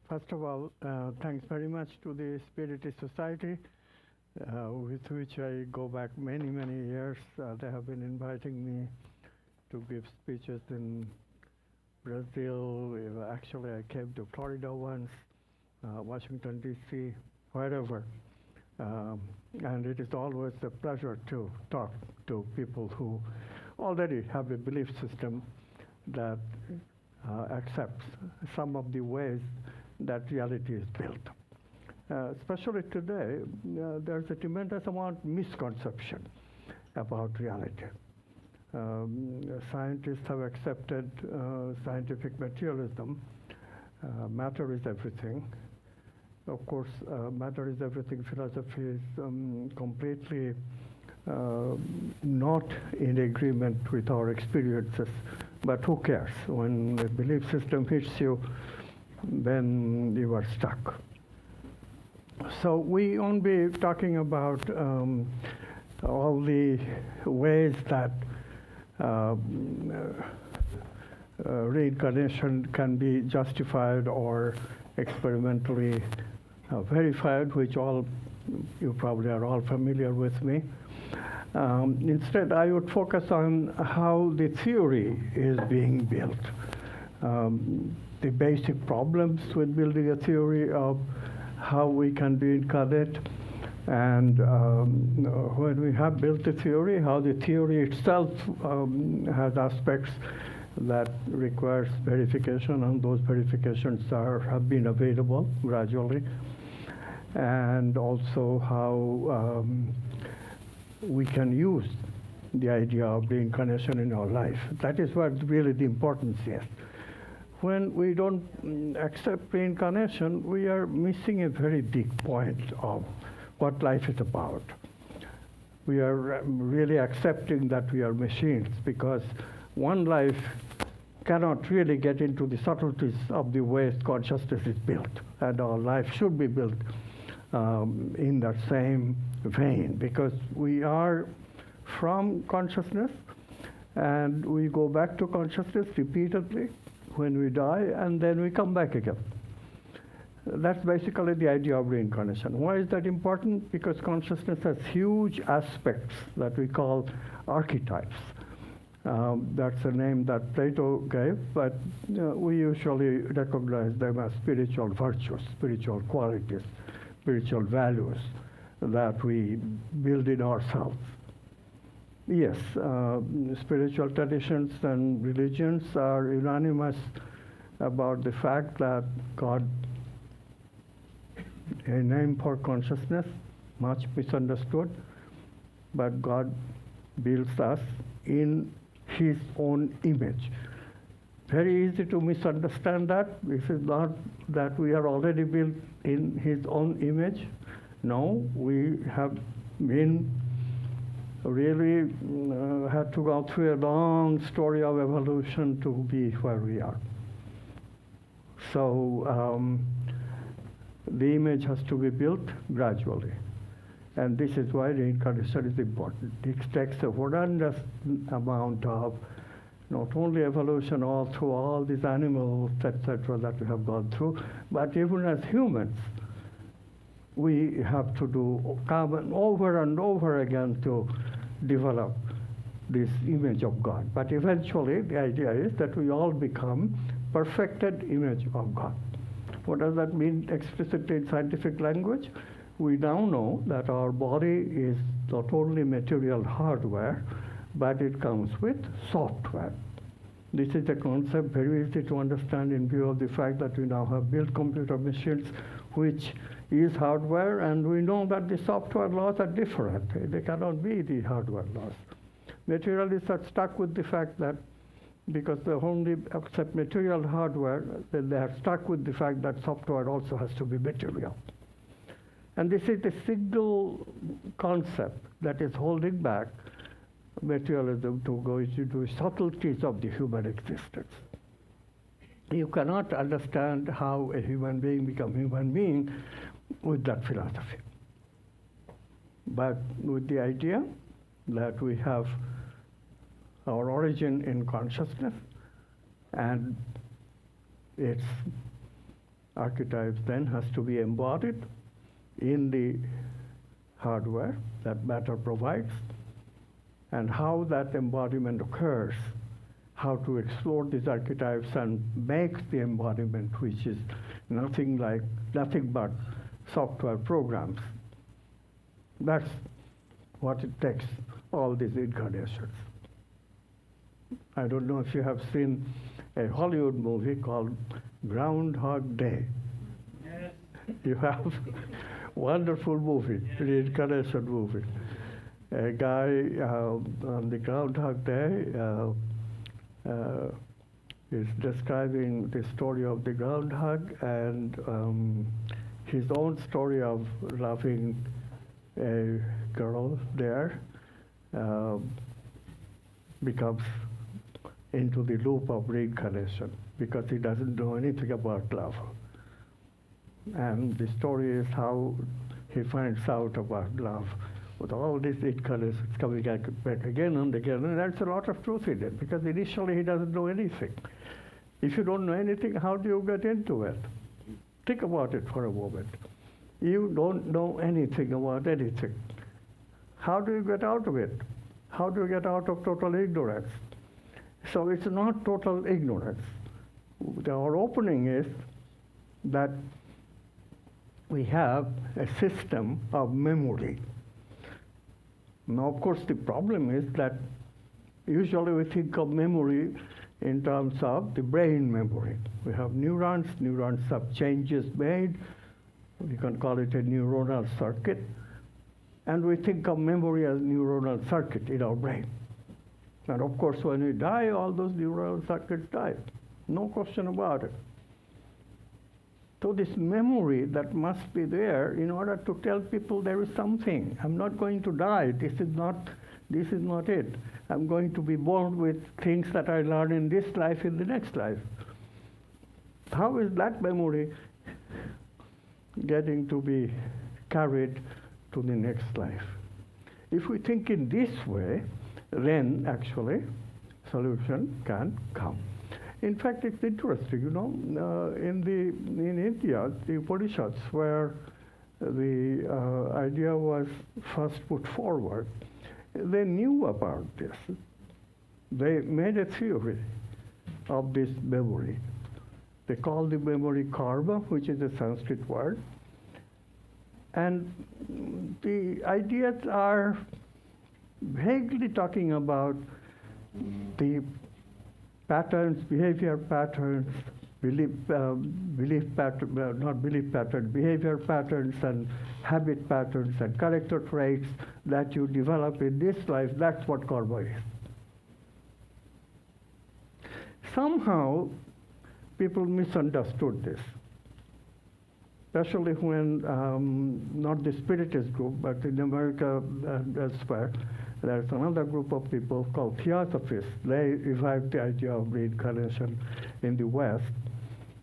First of all, thanks very much to the Spiritist Society, with which I go back many, many years. They have been inviting me to give speeches in Brazil. Actually, I came to Florida once, Washington, D.C., wherever. And it is always a pleasure to talk to people who already have a belief system that accepts some of the ways that reality is built. Especially today, there's a tremendous amount of misconception about reality. Scientists have accepted scientific materialism. Matter is everything. Of course, matter is everything philosophy is completely not in agreement with our experiences. But who cares? When the belief system hits you, then you are stuck. So we won't be talking about all the ways that reincarnation can be justified or experimentally verified, which you probably are all familiar with me. Instead, I would focus on how the theory is being built. The basic problems with building a theory of how we can reincarnate, and when we have built the theory, how the theory itself has aspects that requires verification, and those verifications have been available gradually, and also how we can use the idea of reincarnation in our life. That is what really the importance is. When we don't accept reincarnation, we are missing a very big point of what life is about. We are really accepting that we are machines, because one life cannot really get into the subtleties of the ways consciousness is built, and our life should be built in that same vein, because we are from consciousness, and we go back to consciousness repeatedly when we die, and then we come back again. That's basically the idea of reincarnation. Why is that important? Because consciousness has huge aspects that we call archetypes. That's a name that Plato gave, but we usually recognize them as spiritual virtues, spiritual qualities, spiritual values that we build in ourselves. Yes, spiritual traditions and religions are unanimous about the fact that God, a name for consciousness, much misunderstood, but God builds us in His own image. Very easy to misunderstand that. This is not that we are already built in His own image. No, we have been really had to go through a long story of evolution to be where we are. So the image has to be built gradually. And this is why reincarnation is important. It takes a horrendous amount of not only evolution all through all these animals, etc., that we have gone through, but even as humans, we have to come over and over again to develop this image of God. But eventually, the idea is that we all become perfected image of God. What does that mean explicitly in scientific language? We now know that our body is not only material hardware, but it comes with software. This is a concept very easy to understand in view of the fact that we now have built computer machines which is hardware, and we know that the software laws are different. They cannot be the hardware laws. Materialists are stuck with the fact that because they only accept material hardware, then they are stuck with the fact that software also has to be material. And this is the single concept that is holding back materialism to go into the subtleties of the human existence. You cannot understand how a human being becomes a human being with that philosophy. But with the idea that we have our origin in consciousness, and its archetypes then has to be embodied in the hardware that matter provides, and how that embodiment occurs, how to explore these archetypes and make the embodiment, which is nothing but software programs. That's what it takes, all these incarnations. I don't know if you have seen a Hollywood movie called Groundhog Day. Yes. You have wonderful movie, reincarnation movie. A guy on the Groundhog Day is describing the story of the groundhog and his own story of loving a girl there becomes into the loop of reincarnation because he doesn't know anything about love. And the story is how he finds out about love with all these incarnations coming back again and again. And there's a lot of truth in it because initially he doesn't know anything. If you don't know anything, how do you get into it? Think about it for a moment. You don't know anything about anything. How do you get out of it? How do you get out of total ignorance? So it's not total ignorance. Our opening is that we have a system of memory. Now, of course, the problem is that usually we think of memory in terms of the brain memory. We have neurons have changes made. We can call it a neuronal circuit. And we think of memory as neuronal circuit in our brain. And of course, when we die, all those neuronal circuits die. No question about it. So this memory that must be there in order to tell people there is something. I'm not going to die. This is not it. I'm going to be born with things that I learn in this life, in the next life. How is that memory getting to be carried to the next life? If we think in this way, then actually solution can come. In fact, it's interesting, in India, the Upanishads, where the idea was first put forward, they knew about this. They made a theory of this memory. They call the memory karma, which is a Sanskrit word. And the ideas are vaguely talking about the patterns, behavior patterns, behavior patterns and habit patterns and character traits that you develop in this life. That's what karma is. Somehow, people misunderstood this, especially when not the Spiritist group, but in America and elsewhere, there's another group of people called Theosophists. They revived the idea of reincarnation in the West.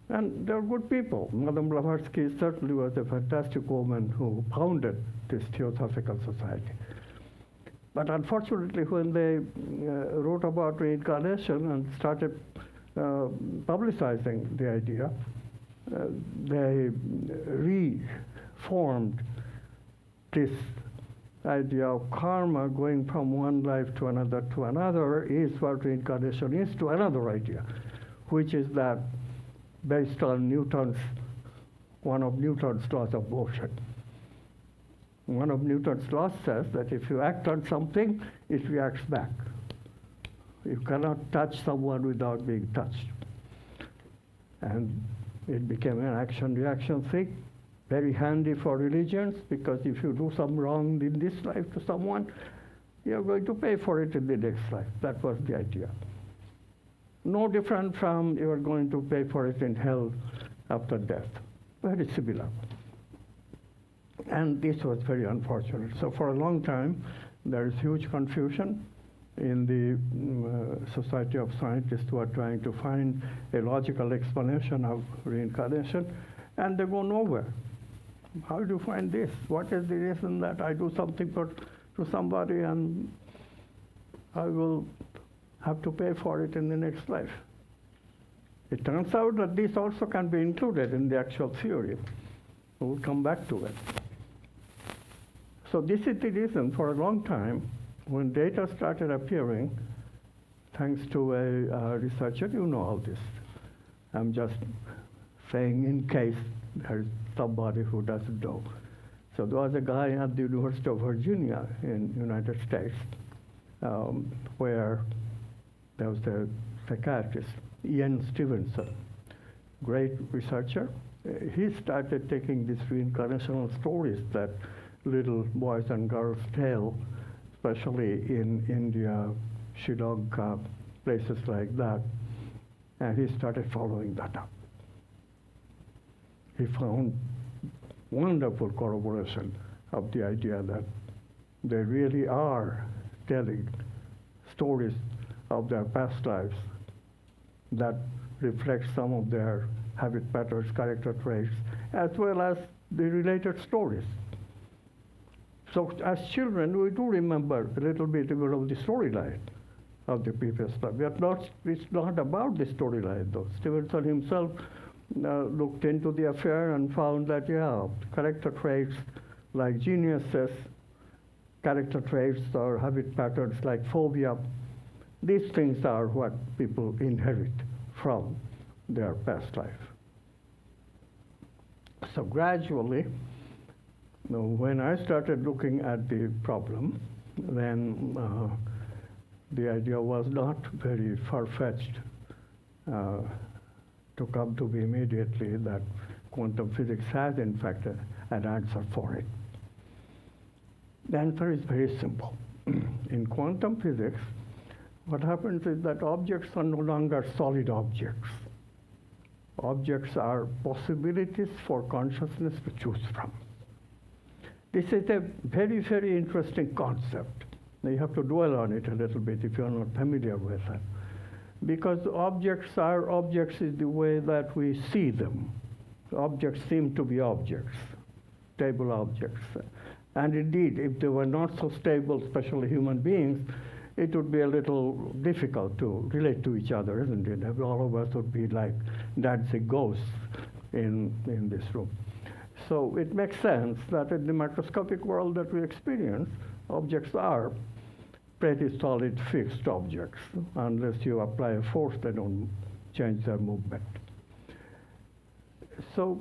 And they're good people. Madame Blavatsky certainly was a fantastic woman who founded this Theosophical Society. But unfortunately, when they wrote about reincarnation and started publicizing the idea, they reformed this idea of karma going from one life to another is what reincarnation is to another idea, which is that based on one of Newton's laws of motion. One of Newton's laws says that if you act on something, it reacts back. You cannot touch someone without being touched. And it became an action-reaction thing. Very handy for religions, because if you do some wrong in this life to someone, you're going to pay for it in the next life. That was the idea. No different from you're going to pay for it in hell after death. Very similar. And this was very unfortunate. So for a long time, there is huge confusion in the Society of Scientists who are trying to find a logical explanation of reincarnation, and they go nowhere. How do you find this? What is the reason that I do something to somebody and I will have to pay for it in the next life? It turns out that this also can be included in the actual theory. We'll come back to it. So this is the reason for a long time, when data started appearing, thanks to a researcher, you know all this. I'm just saying in case there's somebody who doesn't know. So there was a guy at the University of Virginia in the United States, where there was a psychiatrist, Ian Stevenson, great researcher. He started taking these reincarnational stories that little boys and girls tell, especially in India, Shillong, places like that, and he started following that up. He found wonderful corroboration of the idea that they really are telling stories of their past lives that reflect some of their habit patterns, character traits, as well as the related stories. So as children, we do remember a little bit of the storyline of the previous life. It's not about the storyline, though. Stevenson himself looked into the affair and found that, yeah, character traits like geniuses, character traits or habit patterns like phobia, these things are what people inherit from their past life. So gradually, when I started looking at the problem, then the idea was not very far-fetched to come to be immediately that quantum physics has, in fact, an answer for it. The answer is very simple. In quantum physics, what happens is that objects are no longer solid objects. Objects are possibilities for consciousness to choose from. This is a very, very interesting concept. Now you have to dwell on it a little bit if you're not familiar with it. Because objects is the way that we see them. Objects seem to be objects, stable objects. And indeed, if they were not so stable, especially human beings, it would be a little difficult to relate to each other, isn't it? All of us would be like dancing ghosts in this room. So it makes sense that in the microscopic world that we experience, objects are pretty solid, fixed objects. Unless you apply a force, they don't change their movement. So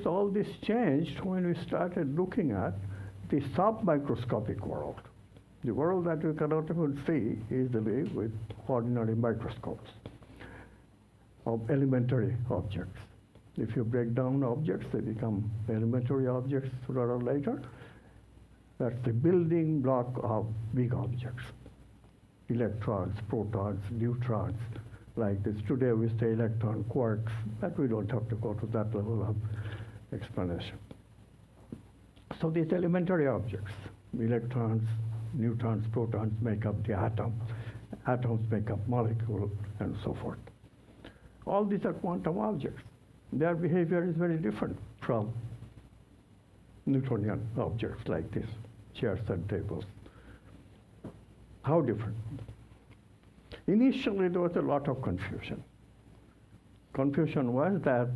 all this changed when we started looking at the sub-microscopic world, the world that we cannot even see easily with ordinary microscopes, of elementary objects. If you break down objects, they become elementary objects sooner or later. That's the building block of big objects. Electrons, protons, neutrons, like this. Today we say electron quarks, but we don't have to go to that level of explanation. So these elementary objects, electrons, neutrons, protons make up the atom. Atoms make up molecules, and so forth. All these are quantum objects. Their behavior is very different from Newtonian objects like this, chairs and tables. How different? Initially, there was a lot of confusion. Confusion was that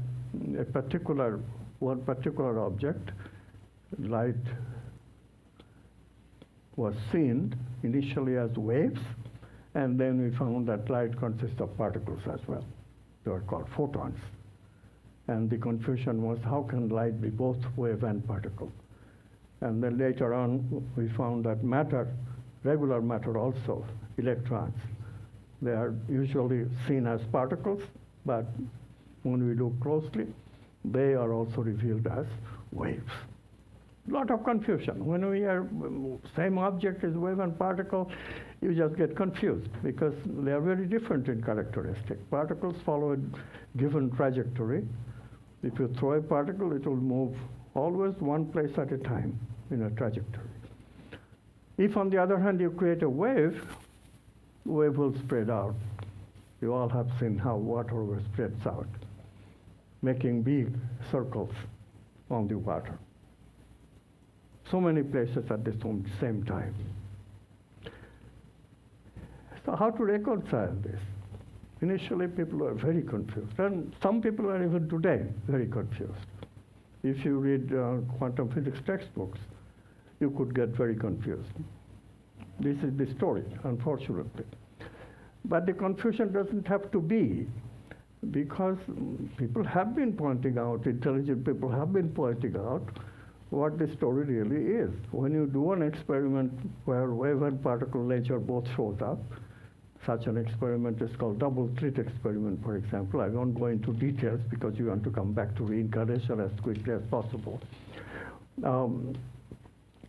one particular object, light, was seen initially as waves, and then we found that light consists of particles as well. They were called photons. And the confusion was, how can light be both wave and particle? And then later on, we found that matter, regular matter also, electrons, they are usually seen as particles, but when we look closely, they are also revealed as waves. A lot of confusion. When we are same object is wave and particle, you just get confused because they are very different in characteristic. Particles follow a given trajectory. If you throw a particle, it will move always one place at a time in a trajectory. If, on the other hand, you create a wave, the wave will spread out. You all have seen how water spreads out, making big circles on the water. So many places at the same time. So how to reconcile this? Initially, people were very confused, and some people are even today very confused. If you read quantum physics textbooks, you could get very confused. This is the story, unfortunately. But the confusion doesn't have to be, because people have been pointing out, intelligent people have been pointing out what the story really is. When you do an experiment where wave and particle nature both shows up, such an experiment is called double slit experiment, for example. I won't go into details because you want to come back to reincarnation as quickly as possible.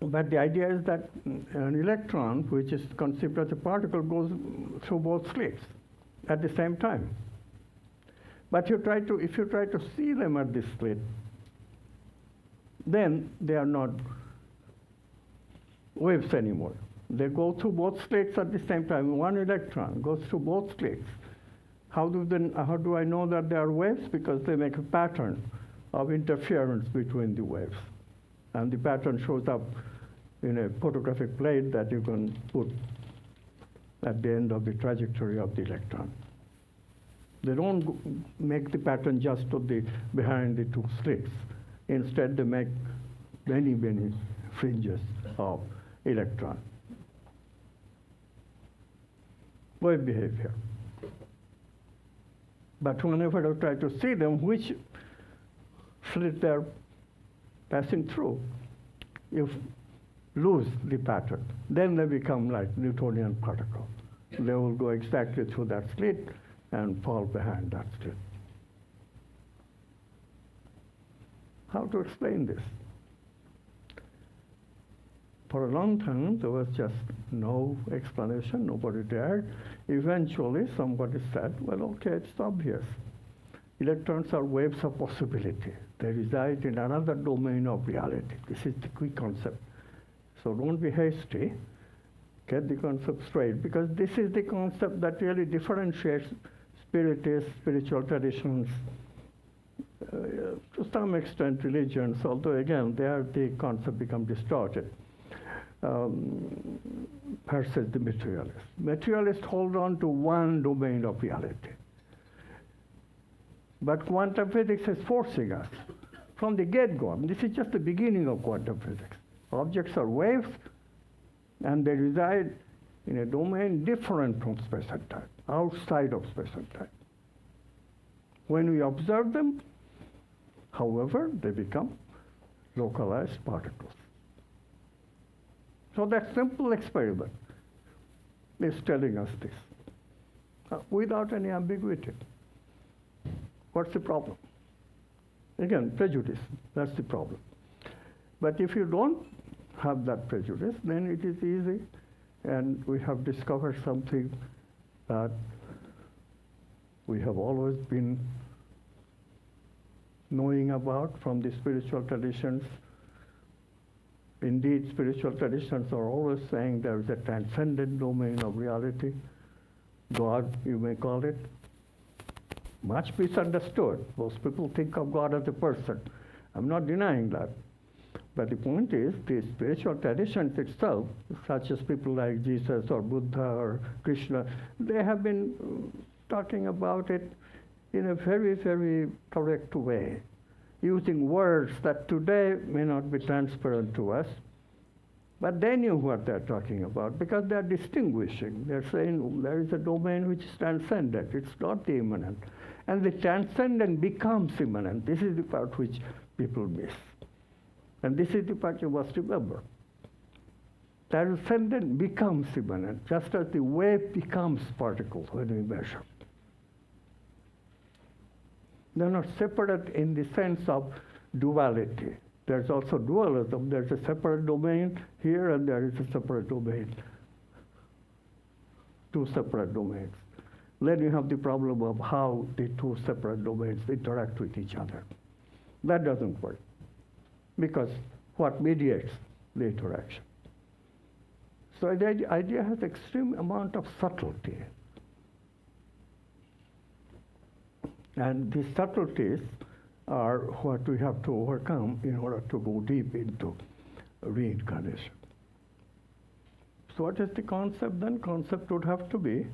But the idea is that an electron, which is conceived as a particle, goes through both slits at the same time. But if you try to see them at this slit, then they are not waves anymore. They go through both slits at the same time. One electron goes through both slits. How do I know that they are waves? Because they make a pattern of interference between the waves. And the pattern shows up in a photographic plate that you can put at the end of the trajectory of the electron. They don't make the pattern just behind the two slits. Instead, they make many, many fringes of electron. Wave behavior. But whenever you try to see them, which slit they're passing through, you lose the pattern. Then they become like Newtonian particles. They will go exactly through that slit and fall behind that slit. How to explain this? For a long time, there was just no explanation. Nobody dared. Eventually, somebody said, well, okay, it's obvious. Electrons are waves of possibility. They reside in another domain of reality. This is the key concept. So don't be hasty. Get the concept straight, because this is the concept that really differentiates Spiritist, spiritual traditions, to some extent religions, although again, there the concept becomes distorted. Versus the materialists. Materialists hold on to one domain of reality. But quantum physics is forcing us from the get-go. This is just the beginning of quantum physics. Objects are waves, and they reside in a domain different from space and time, outside of space and time. When we observe them, however, they become localized particles. So that simple experiment is telling us this, without any ambiguity. What's the problem? Again, prejudice, that's the problem. But if you don't have that prejudice, then it is easy, and we have discovered something that we have always been knowing about from the spiritual traditions. Indeed, spiritual traditions are always saying there is a transcendent domain of reality. God, you may call it. Much misunderstood. Most people think of God as a person. I'm not denying that. But the point is, the spiritual traditions itself, such as people like Jesus or Buddha or Krishna, they have been talking about it in a very, very correct way, using words that today may not be transparent to us, but they knew what they're talking about because they're distinguishing. They're saying there is a domain which is transcendent. It's not the immanent. And the transcendent becomes immanent. This is the part which people miss. And this is the part you must remember. Transcendent becomes immanent, just as the wave becomes particle when we measure. They're not separate in the sense of duality. There's also dualism. There's a separate domain here, and there is a separate domain. Two separate domains. Then you have the problem of how the two separate domains interact with each other. That doesn't work, because what mediates the interaction? So the idea has extreme amount of subtlety. And these subtleties are what we have to overcome in order to go deep into reincarnation. So what is the concept then? Concept would have to be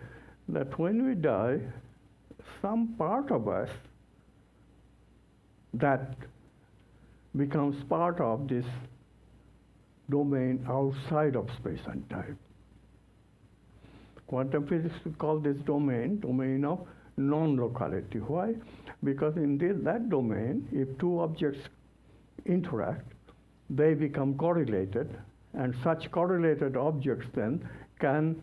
that when we die, some part of us that becomes part of this domain outside of space and time. Quantum physics we call this domain of non-locality. Why? Because in that domain, if two objects interact, they become correlated, and such correlated objects then can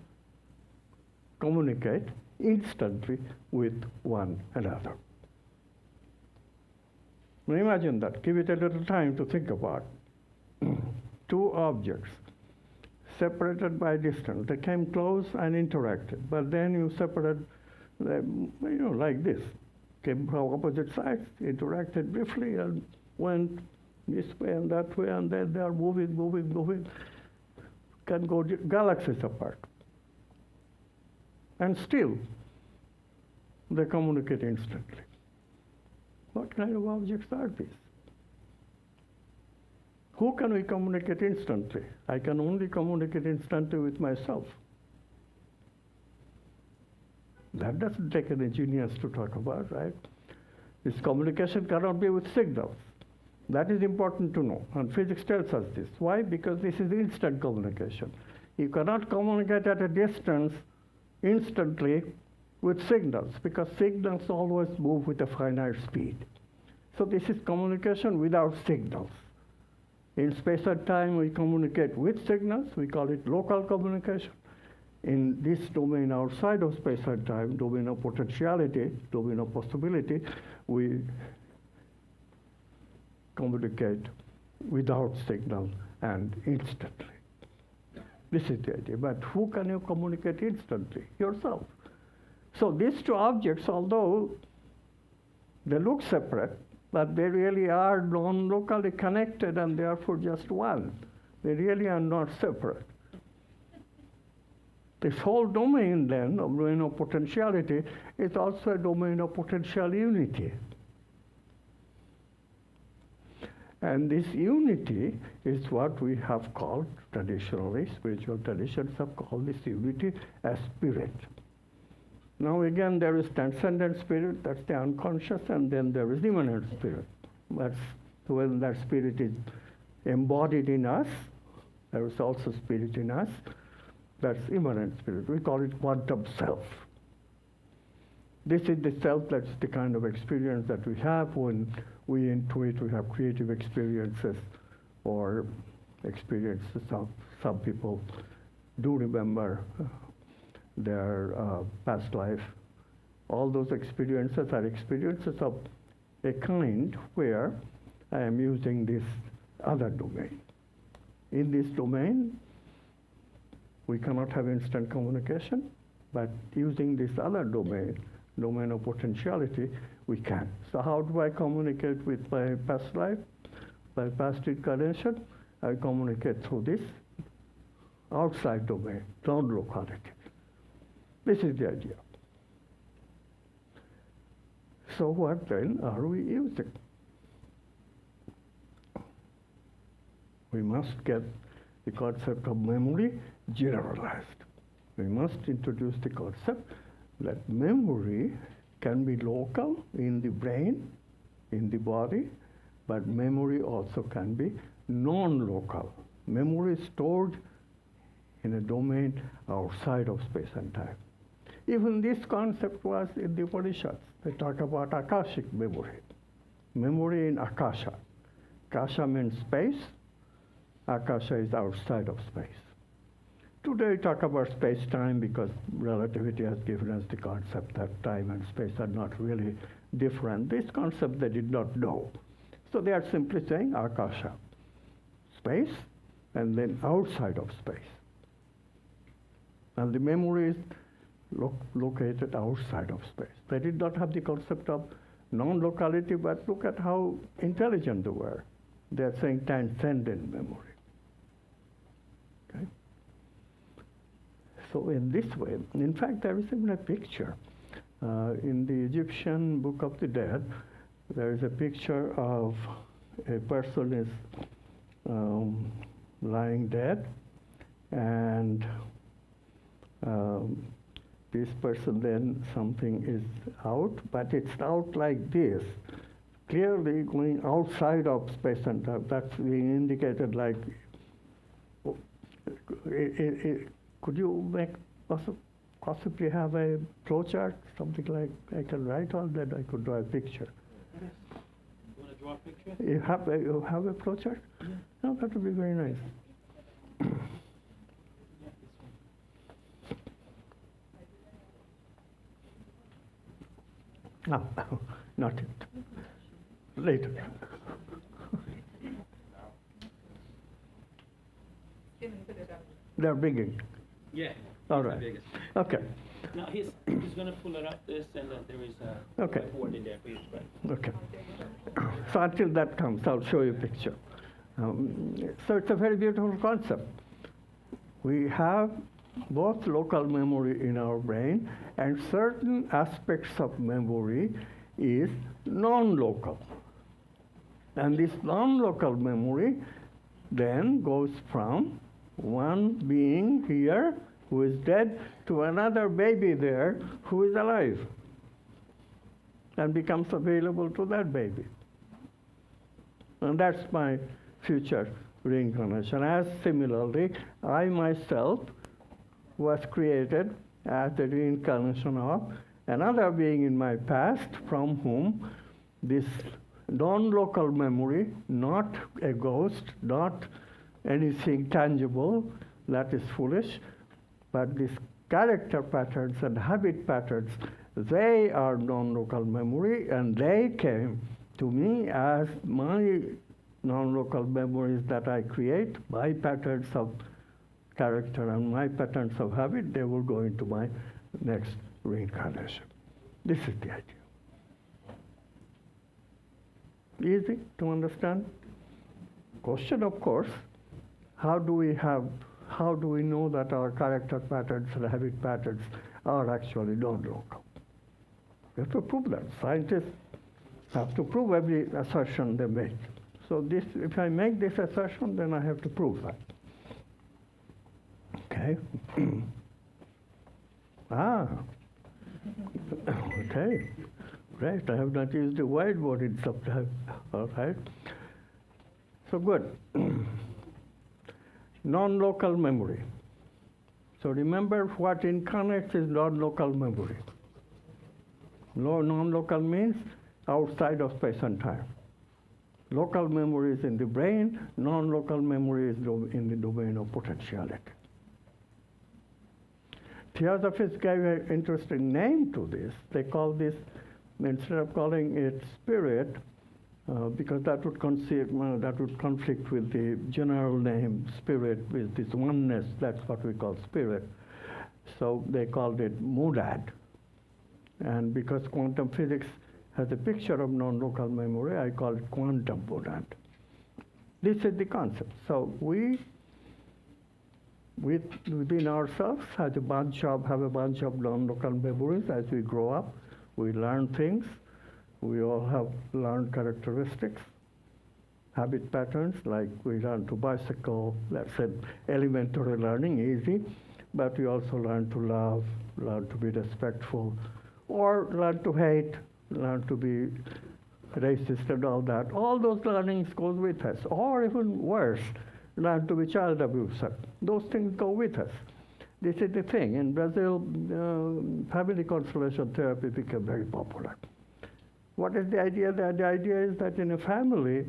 communicate instantly with one another. Now imagine that. Give it a little time to think about. Two objects separated by distance. They came close and interacted, but then you separate them, like this. Came from opposite sides, interacted briefly, and went this way and that way, and then they are moving. Can go galaxies apart. And still, they communicate instantly. What kind of objects are these? Who can we communicate instantly? I can only communicate instantly with myself. That doesn't take any genius to talk about, right? This communication cannot be with signals. That is important to know, and physics tells us this. Why? Because this is instant communication. You cannot communicate at a distance instantly with signals, because signals always move with a finite speed. So this is communication without signals. In space and time, we communicate with signals. We call it local communication. In this domain outside of space and time, domain of potentiality, domain of possibility, we communicate without signal and instantly. This is the idea. But who can you communicate instantly? Yourself. So these two objects, although they look separate, but they really are non-locally connected and therefore just one. They really are not separate. This whole domain then, of domain of potentiality, is also a domain of potential unity. And this unity is what we have called, traditionally, spiritual traditions have called this unity as spirit. Now again, there is transcendent spirit, that's the unconscious, and then there is immanent spirit. That's when that spirit is embodied in us. There is also spirit in us. That's immanent spirit. We call it quantum self. This is the self, that's the kind of experience that we have when we intuit, we have creative experiences or experiences of some people do remember their past life. All those experiences are experiences of a kind where I am using this other domain. In this domain, we cannot have instant communication, but using this other domain of potentiality, we can. So how do I communicate with my past life, my past incarnation? I communicate through this outside domain, non-locality. This is the idea. So what then are we using? We must get the concept of memory generalized. We must introduce the concept that memory can be local in the brain, in the body, but memory also can be non-local. Memory is stored in a domain outside of space and time. Even this concept was in the Upanishads. They talk about Akashic memory. Memory in Akasha. Akasha means space. Akasha is outside of space. Today we talk about space-time because relativity has given us the concept that time and space are not really different. This concept they did not know. So they are simply saying Akasha, space, and then outside of space. And the memory is located outside of space. They did not have the concept of non-locality, but look at how intelligent they were. They are saying transcendent memory. Okay? So in this way, in fact, there is even a picture. In the Egyptian Book of the Dead, there is a picture of a person is lying dead, and this person, then something is out, but it's out like this, clearly going outside of space and time. That's being indicated like, could you make possibly have a flowchart, something like I can write on that, I could draw a picture. You want to draw a picture? You have a flowchart? Yeah. No, that would be very nice. No, not yet. Later. They're beginning. Yeah. All right. Okay. Now he's going to pull it up this, and there is a Okay. board in there for you. Right? Okay. So until that comes, I'll show you a picture. So it's a very beautiful concept. We have both local memory in our brain, and certain aspects of memory is non-local. And this non-local memory then goes from one being here who is dead to another baby there who is alive, and becomes available to that baby. And that's my future reincarnation. As similarly, I myself was created as the reincarnation of another being in my past, from whom this non-local memory, not a ghost, not anything tangible, that is foolish, but these character patterns and habit patterns, they are non-local memory, and they came to me as my non-local memories that I create, my patterns of character and my patterns of habit, they will go into my next reincarnation. This is the idea. Easy to understand? Question, of course, how do we know that our character patterns and habit patterns are actually non-local? We have to prove that. Scientists have to prove every assertion they make. So this, if I make this assertion, then I have to prove that. Okay. Okay. Great. I have not used the whiteboard in some time. All right. So good. Non-local memory. So remember, what incarnates is non-local memory. Non-local means outside of space and time. Local memory is in the brain, non-local memory is in the domain of potentiality. Theosophists gave an interesting name to this. They call this, instead of calling it spirit, because that would conflict with the general name spirit, with this oneness, that's what we call spirit. So they called it monad. And because quantum physics has a picture of non-local memory, I call it quantum monad. This is the concept. So we, within ourselves, have a bunch of non-local memories. As we grow up, we learn things. We all have learned characteristics, habit patterns, like we learn to bicycle. That's an elementary learning, easy. But we also learn to love, learn to be respectful, or learn to hate, learn to be racist and all that. All those learnings go with us. Or even worse, learn to be child abuser. Those things go with us. This is the thing. In Brazil, family constellation therapy became very popular. What is the idea there? The idea is that in a family,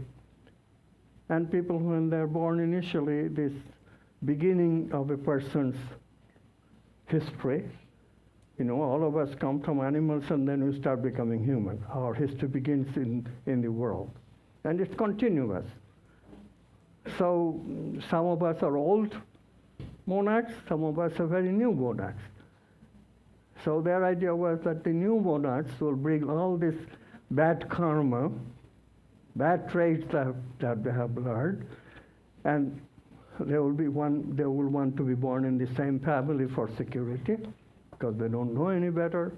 and people when they're born initially, this beginning of a person's history, all of us come from animals and then we start becoming human. Our history begins in the world. And it's continuous. So some of us are old monads, some of us are very new monads. So their idea was that the new monads will bring all this bad karma, bad traits that they have learned, and they will want to be born in the same family for security, because they don't know any better.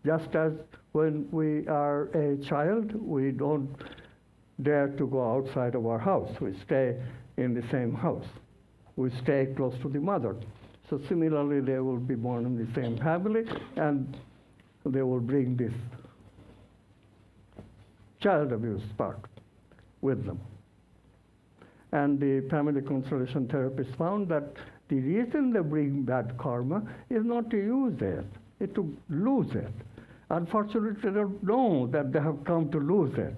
Just as when we are a child, we don't dare to go outside of our house. We stay in the same house. We stay close to the mother. So similarly, they will be born in the same family, and they will bring this child abuse part with them. And the family constellation therapists found that the reason they bring bad karma is not to use it, it's to lose it. Unfortunately, they don't know that they have come to lose it.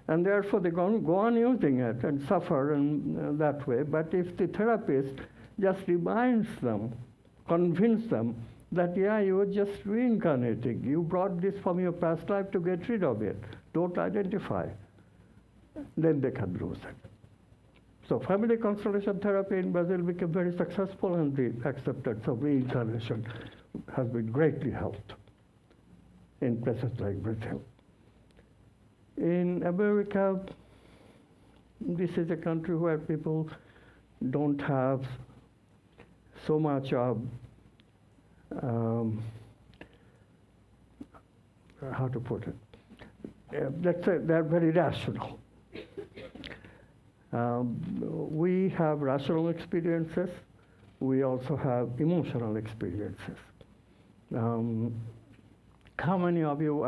And therefore, they go on using it and suffer in that way. But if the therapist just reminds them, convince them that, yeah, you were just reincarnating. You brought this from your past life to get rid of it. Don't identify. Then they can lose it. So family constellation therapy in Brazil became very successful, and the acceptance of reincarnation has been greatly helped in places like Brazil. In America, this is a country where people don't have so much of, how to put it, let's say they're very rational. We have rational experiences. We also have emotional experiences. How many of you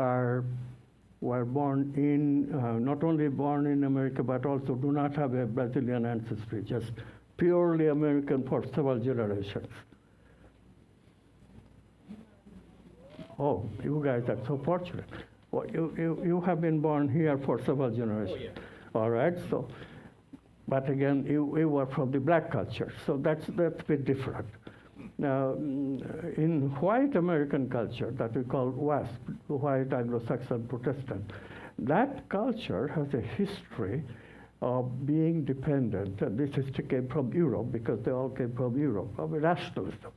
were born in, not only born in America, but also do not have a Brazilian ancestry, just purely American for several generations? Oh, you guys are so fortunate. Well, you have been born here for several generations. Oh, yeah. All right, so, but again, you were from the black culture, so that's a bit different. Now, in white American culture that we call WASP, white Anglo-Saxon Protestant, that culture has a history of being dependent, and this history came from Europe because they all came from Europe, of rationalism.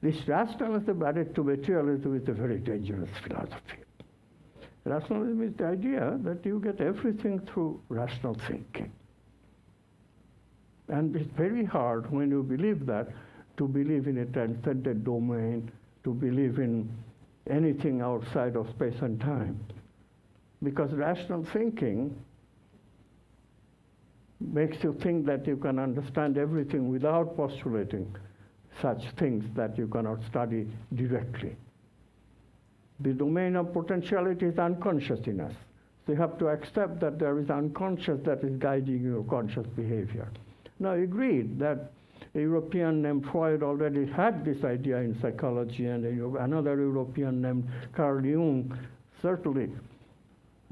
This rationalism added to materialism is a very dangerous philosophy. Rationalism is the idea that you get everything through rational thinking. And it's very hard when you believe that to believe in a transcendent domain, to believe in anything outside of space and time. Because rational thinking makes you think that you can understand everything without postulating such things that you cannot study directly. The domain of potentiality is unconscious in us. So you have to accept that there is unconscious that is guiding your conscious behavior. Now, agreed that a European named Freud already had this idea in psychology, and another European named Carl Jung certainly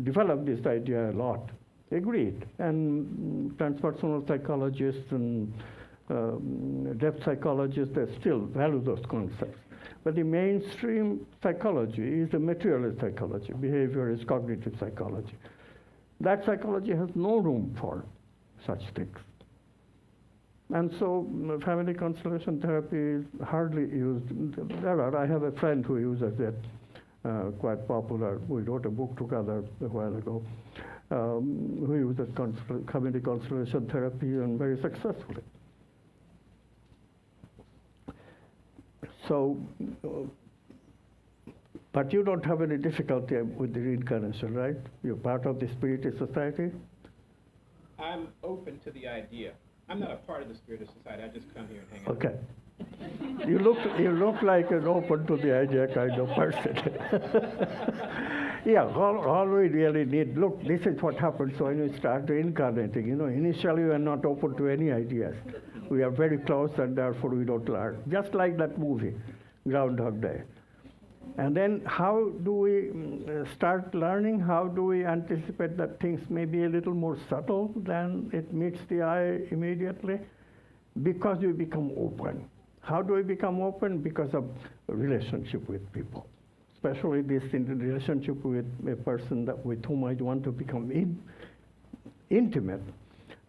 developed this idea a lot. Agreed. And transpersonal psychologists and depth psychologists, they still value those concepts. But the mainstream psychology is the materialist psychology. Behavior is cognitive psychology. That psychology has no room for such things. And so family constellation therapy is hardly used. I have a friend who uses it, quite popular. We wrote a book together a while ago, who uses family constellation therapy and very successfully. So, but you don't have any difficulty with the reincarnation, right? You're part of the Spiritist Society? I'm open to the idea. I'm not a part of the Spiritist Society. I just come here and hang out. Okay. You look like an open to the idea kind of person. Yeah, all we really need, look, this is what happens when you start reincarnating. You know, initially we are not open to any ideas. We are very close, and therefore we don't learn. Just like that movie, Groundhog Day. And then how do we start learning? How do we anticipate that things may be a little more subtle than it meets the eye immediately? Because we become open. How do we become open? Because of a relationship with people. Especially this in the relationship with a person with whom I want to become intimate.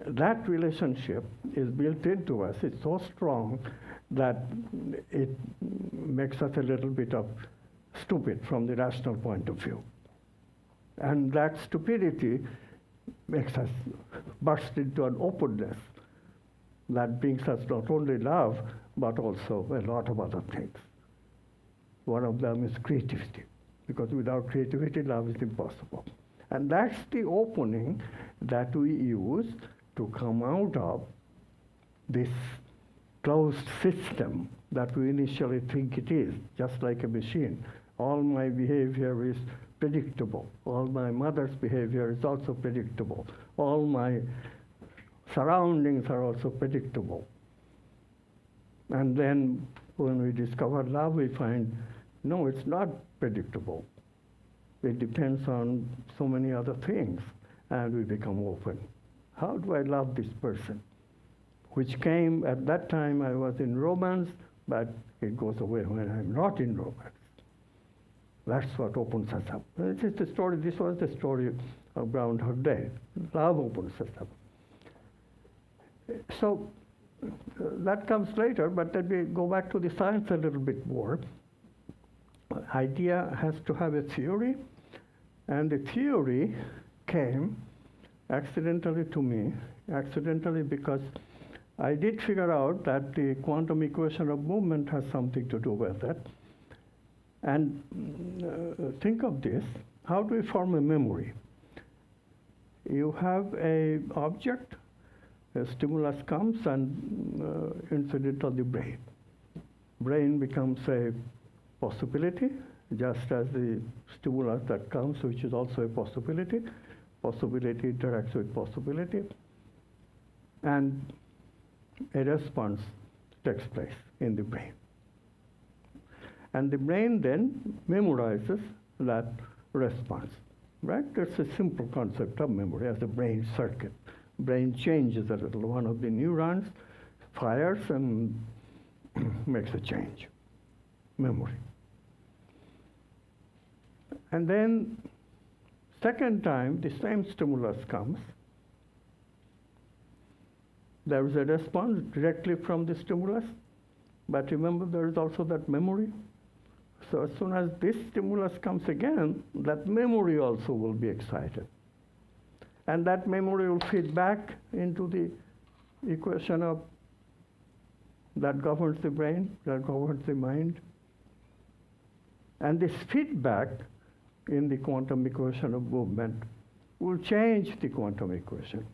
That relationship is built into us. It's so strong that it makes us a little bit of stupid from the rational point of view. And that stupidity makes us burst into an openness that brings us not only love, but also a lot of other things. One of them is creativity, because without creativity, love is impossible. And that's the opening that we use to come out of this closed system that we initially think it is, just like a machine. All my behavior is predictable. All my mother's behavior is also predictable. All my surroundings are also predictable. And then when we discover love, we find, no, it's not predictable. It depends on so many other things, and we become open. How do I love this person? Which came, at that time I was in romance, but it goes away when I'm not in romance. That's what opens us up. This is the story, this was the story of Groundhog Day. Love opens us up. So that comes later, but let me go back to the science a little bit more. Idea has to have a theory, and the theory came accidentally to me, accidentally because I did figure out that the quantum equation of movement has something to do with it. And think of this, how do we form a memory? You have an object, a stimulus comes and incident on the brain. Brain becomes a possibility, just as the stimulus that comes, which is also a possibility. Possibility interacts with possibility. And a response takes place in the brain. And the brain then memorizes that response, right? It's a simple concept of memory as a brain circuit. Brain changes a little. One of the neurons fires and makes a change, memory. And then second time, the same stimulus comes. There is a response directly from the stimulus, but remember there is also that memory. So as soon as this stimulus comes again, that memory also will be excited. And that memory will feed back into the equation of that governs the brain, that governs the mind. And this feedback in the quantum equation of movement will change the quantum equation.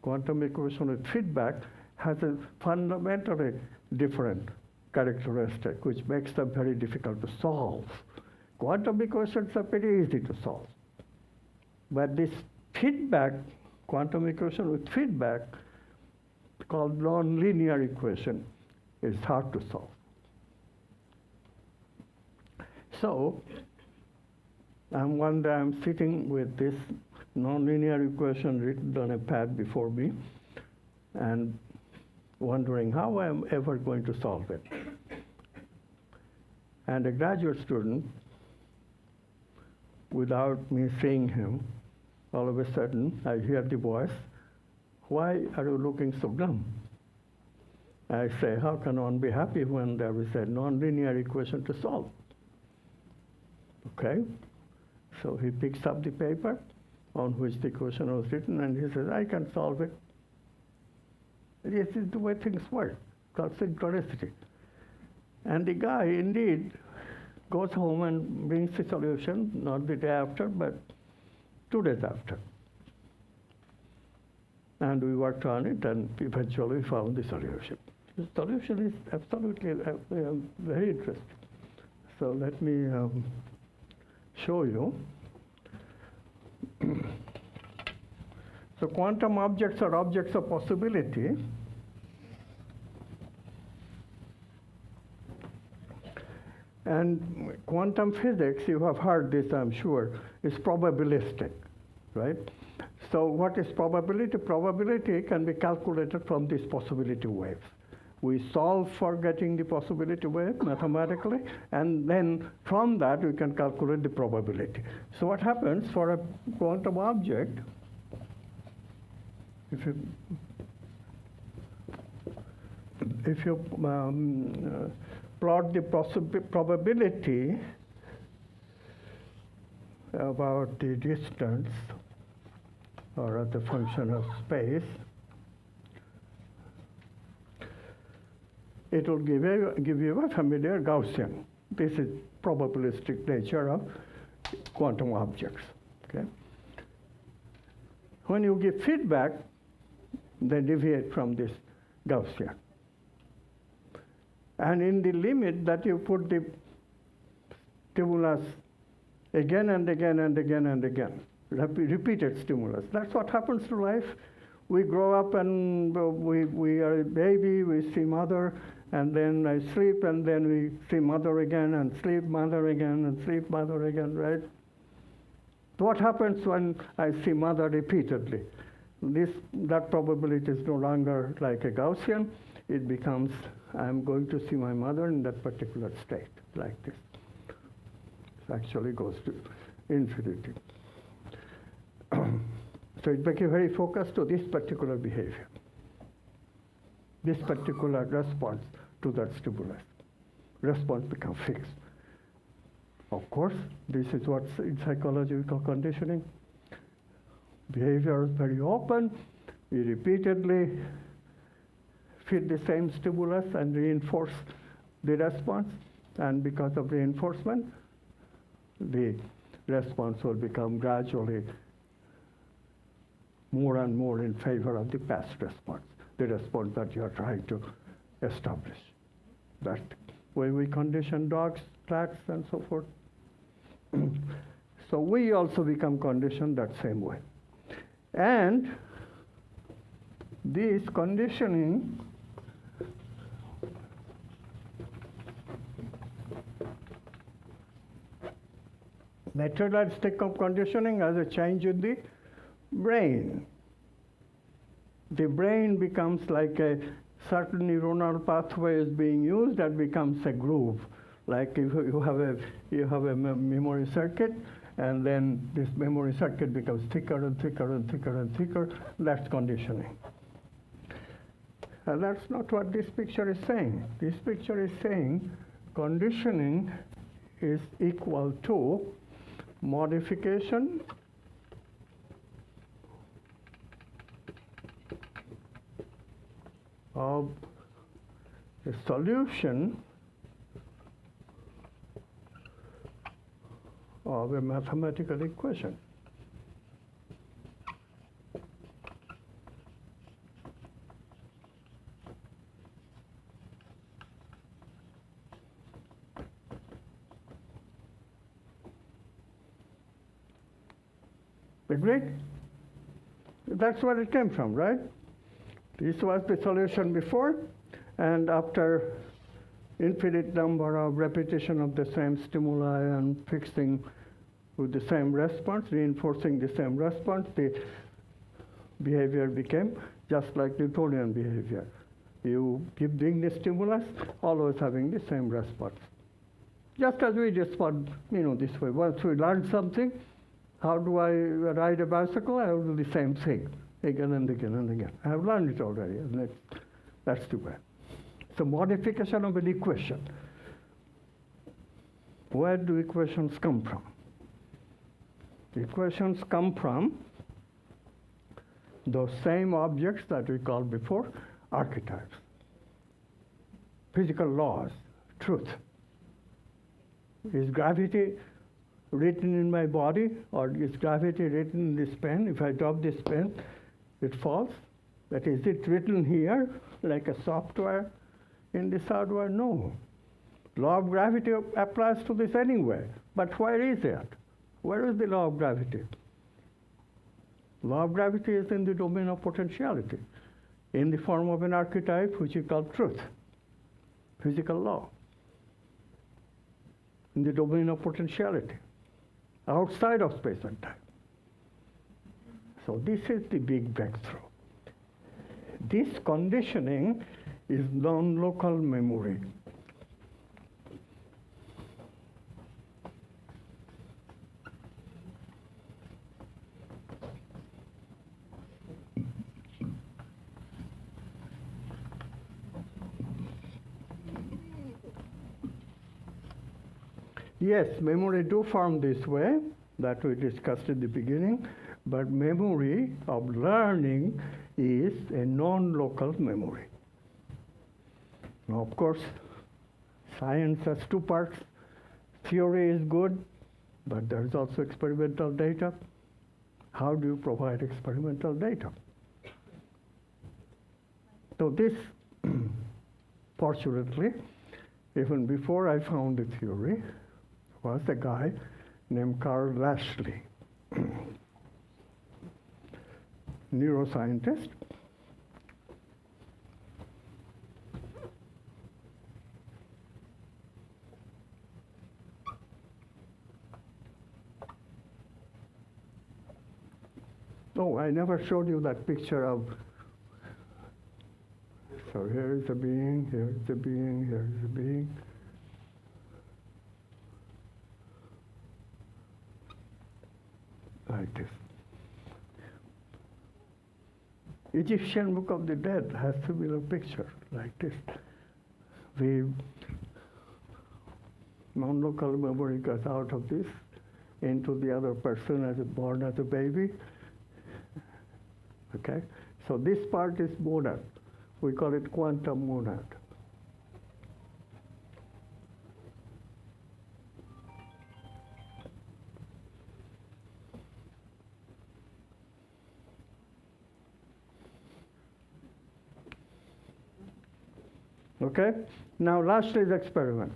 Quantum equation with feedback has a fundamentally different characteristic, which makes them very difficult to solve. Quantum equations are pretty easy to solve. But this feedback, quantum equation with feedback, called nonlinear equation, is hard to solve. So, one day I'm sitting with this nonlinear equation written on a pad before me and wondering how I'm ever going to solve it. And a graduate student, without me seeing him, all of a sudden I hear the voice, "Why are you looking so glum?" I say, how can one be happy when there is a nonlinear equation to solve? Okay? So he picks up the paper on which the equation was written, and he says, I can solve it. This is the way things work, called synchronicity. And the guy, indeed, goes home and brings the solution, not the day after, but 2 days after. And we worked on it, and eventually found the solution. The solution is absolutely very interesting. So let me show you. So quantum objects are objects of possibility. And quantum physics, you have heard this, I'm sure, is probabilistic, right? So what is probability? Probability can be calculated from these possibility waves. We solve for getting the possibility wave mathematically, and then from that we can calculate the probability. So what happens for a quantum object, if you plot the probability about the distance or as a function of space, it will give you a familiar Gaussian. This is probabilistic nature of quantum objects. Okay? When you give feedback, they deviate from this Gaussian. And in the limit that you put the stimulus again and again and again and again, repeated stimulus. That's what happens to life. We grow up and we are a baby, we see mother, and then I sleep, and then we see mother again, and sleep mother again, and sleep mother again, right? What happens when I see mother repeatedly? That probability is no longer like a Gaussian. It becomes, I'm going to see my mother in that particular state, like this. It actually goes to infinity. So it became very focused to this particular behavior, this particular response to that stimulus. Response becomes fixed. Of course, this is what's in psychology we call conditioning. Behavior is very open. We repeatedly feed the same stimulus and reinforce the response. And because of reinforcement, the response will become gradually more and more in favor of the past response, the response that you are trying to establish. That way we condition dogs, cats, and so forth. So we also become conditioned that same way. And this conditioning materialistic of conditioning has a change in the brain. The brain becomes like a certain neuronal pathway is being used and becomes a groove. Like if you have a memory circuit, and then this memory circuit becomes thicker and thicker and thicker and thicker. That's conditioning. And that's not what this picture is saying. This picture is saying conditioning is equal to modification of a solution of a mathematical equation. Agree? That's where it came from, right? This was the solution before, and after infinite number of repetition of the same stimuli and fixing with the same response, reinforcing the same response, the behavior became just like Newtonian behavior. You keep doing the stimulus, always having the same response. Just as we respond, this way. Once we learn something, how do I ride a bicycle? I will do the same thing again and again and again. I have learned it already, and that's the way. So modification of an equation. Where do equations come from? The equations come from those same objects that we called before archetypes. Physical laws, truth. Is gravity written in my body, or is gravity written in this pen? If I drop this pen, it falls. But is it written here like a software in this hardware? No. Law of gravity applies to this anyway. But where is it? Where is the law of gravity? Law of gravity is in the domain of potentiality, in the form of an archetype which is called truth, physical law, in the domain of potentiality, outside of space and time. So this is the big breakthrough. This conditioning is non-local memory. Yes, memory do form this way, that we discussed in the beginning, but memory of learning is a non-local memory. Now, of course, science has two parts. Theory is good, but there is also experimental data. How do you provide experimental data? So this, fortunately, even before I found the theory, was a guy named Carl Lashley, neuroscientist. Oh, I never showed you that picture of, so here is a being, here is a being, here is a being. Like this. Egyptian Book of the Dead has a similar picture, like this. Non-local memory goes out of this into the other person as born as a baby. Okay? So this part is monad. We call it quantum monad. Okay? Now, Lashley's experiment.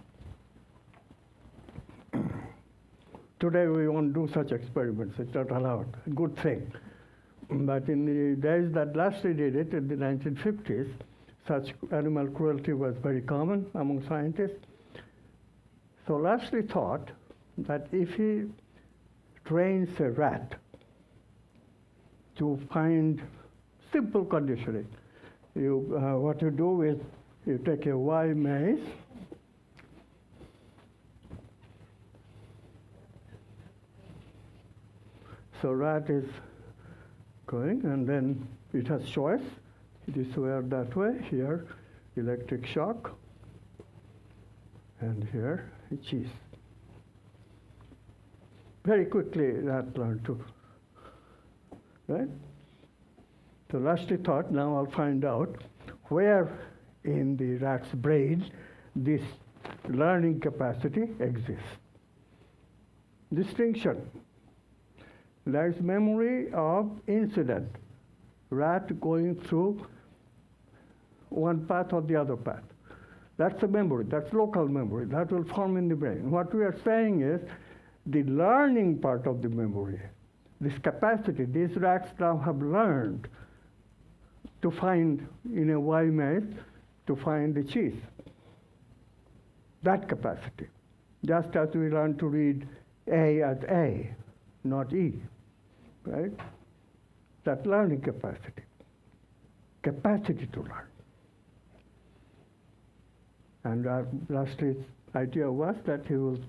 Today we won't do such experiments. It's not allowed. Good thing. But in the days that Lashley did it, in the 1950s, such animal cruelty was very common among scientists. So Lashley thought that if he trains a rat to find simple conditioning, what you do is you take a Y maze, so rat is going, and then it has choice. This way or that way. Here, electric shock, and here, cheese. Very quickly, rat learned to, right? So Lashley thought, now I'll find out where in the rat's brain this learning capacity exists. Distinction. There is memory of incident. Rat going through one path or the other path. That's a memory. That's local memory. That will form in the brain. What we are saying is the learning part of the memory, this capacity, these rats now have learned to find in a Y maze, to find the cheese. That capacity. Just as we learn to read A as A, not E, right? That learning capacity. Capacity to learn. And Lashley's idea was that he will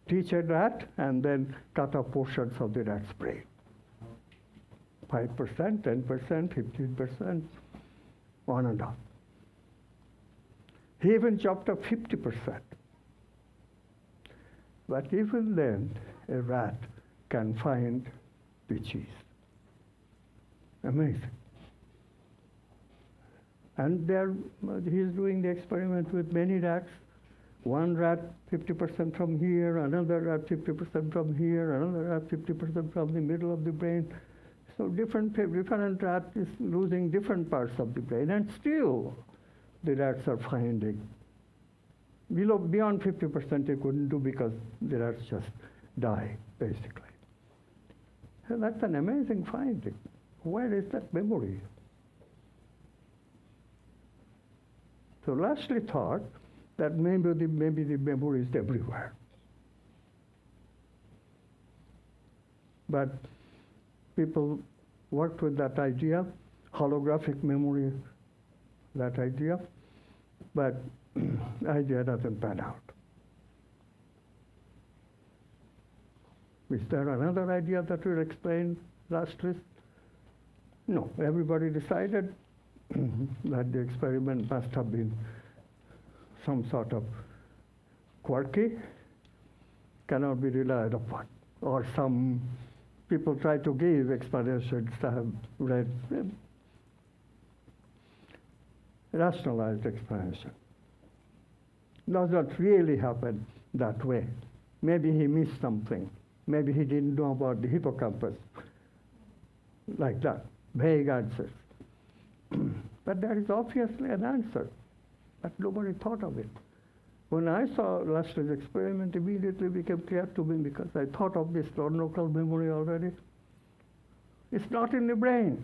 teach a rat and then cut off portions of the rat's brain. 5%, 10%, 15%, on and on. He even chopped up 50%. But even then, a rat can find the cheese. Amazing. And he's doing the experiment with many rats. One rat 50% from here, another rat 50% from here, another rat 50% from the middle of the brain. So different rat is losing different parts of the brain, and still the rats are finding. Beyond 50% they couldn't do because the rats just die, basically. So that's an amazing finding. Where is that memory? So Lashley thought that maybe the memory is everywhere. But people worked with that idea, holographic memory, that idea, but idea doesn't pan out. Is there another idea that will explain Lashley? No, everybody decided that the experiment must have been some sort of quirky, cannot be relied upon, or some people try to give explanations that have read rationalized explanation. Does not really happen that way. Maybe he missed something. Maybe he didn't know about the hippocampus. Like that, vague answers. But there is obviously an answer, but nobody thought of it. When I saw Lester's experiment, immediately became clear to me because I thought of this non-local memory already. It's not in the brain.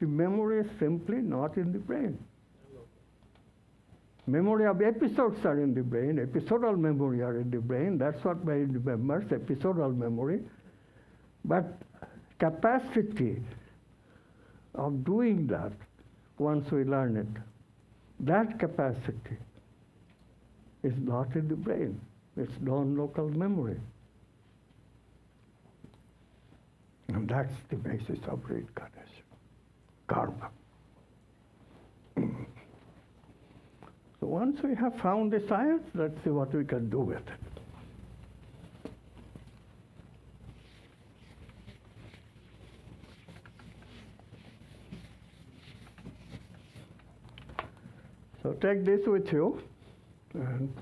The memory is simply not in the brain. Memory of episodes are in the brain, episodal memory are in the brain, that's what brain remembers, episodal memory. But capacity of doing that, once we learn it, that capacity is not in the brain. It's non-local memory. And that's the basis of reincarnation, karma. So once we have found the science, let's see what we can do with it. So take this with you, and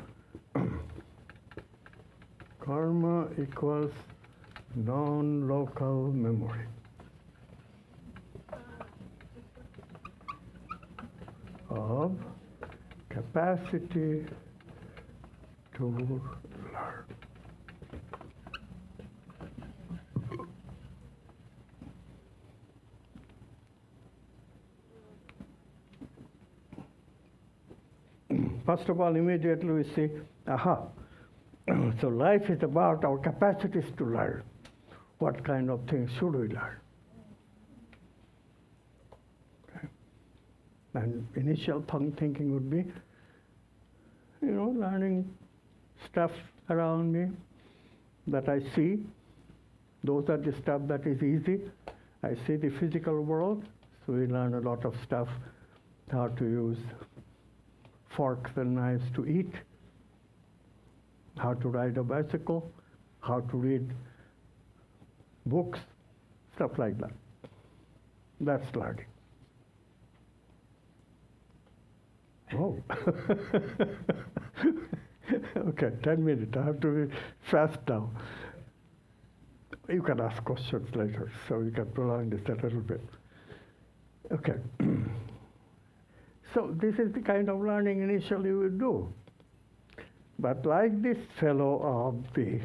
karma equals non-local memory. Of capacity to learn. First of all, immediately we see, aha, so life is about our capacities to learn. What kind of things should we learn? Okay. And initial thinking would be, learning stuff around me that I see. Those are the stuff that is easy. I see the physical world, so we learn a lot of stuff, how to use forks and knives to eat, how to ride a bicycle, how to read books, stuff like that. That's learning. Oh. Okay, 10 minutes. I have to be fast now. You can ask questions later, so we can prolong this a little bit. Okay. So this is the kind of learning initially we do. But like this fellow of the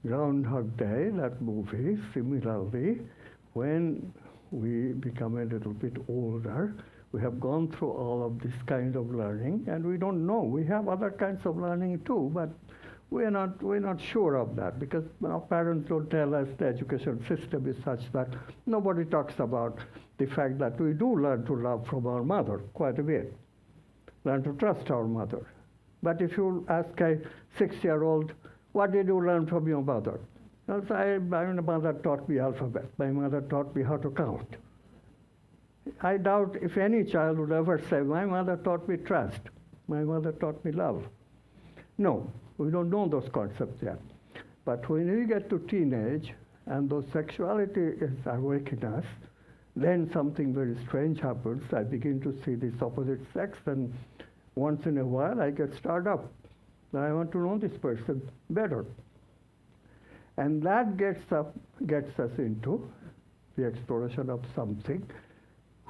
Groundhog Day, that movie, similarly, when we become a little bit older, we have gone through all of this kind of learning, and we don't know. We have other kinds of learning too, but we're not sure of that because our parents don't tell us. The education system is such that nobody talks about the fact that we do learn to love from our mother quite a bit, learn to trust our mother. But if you ask a 6-year-old, what did you learn from your mother? My mother taught me alphabet. My mother taught me how to count. I doubt if any child would ever say, my mother taught me trust. My mother taught me love. No, we don't know those concepts yet. But when we get to teenage and those sexuality is awakening us, then something very strange happens. I begin to see this opposite sex, and once in a while I get stirred up. I want to know this person better. And that gets us into the exploration of something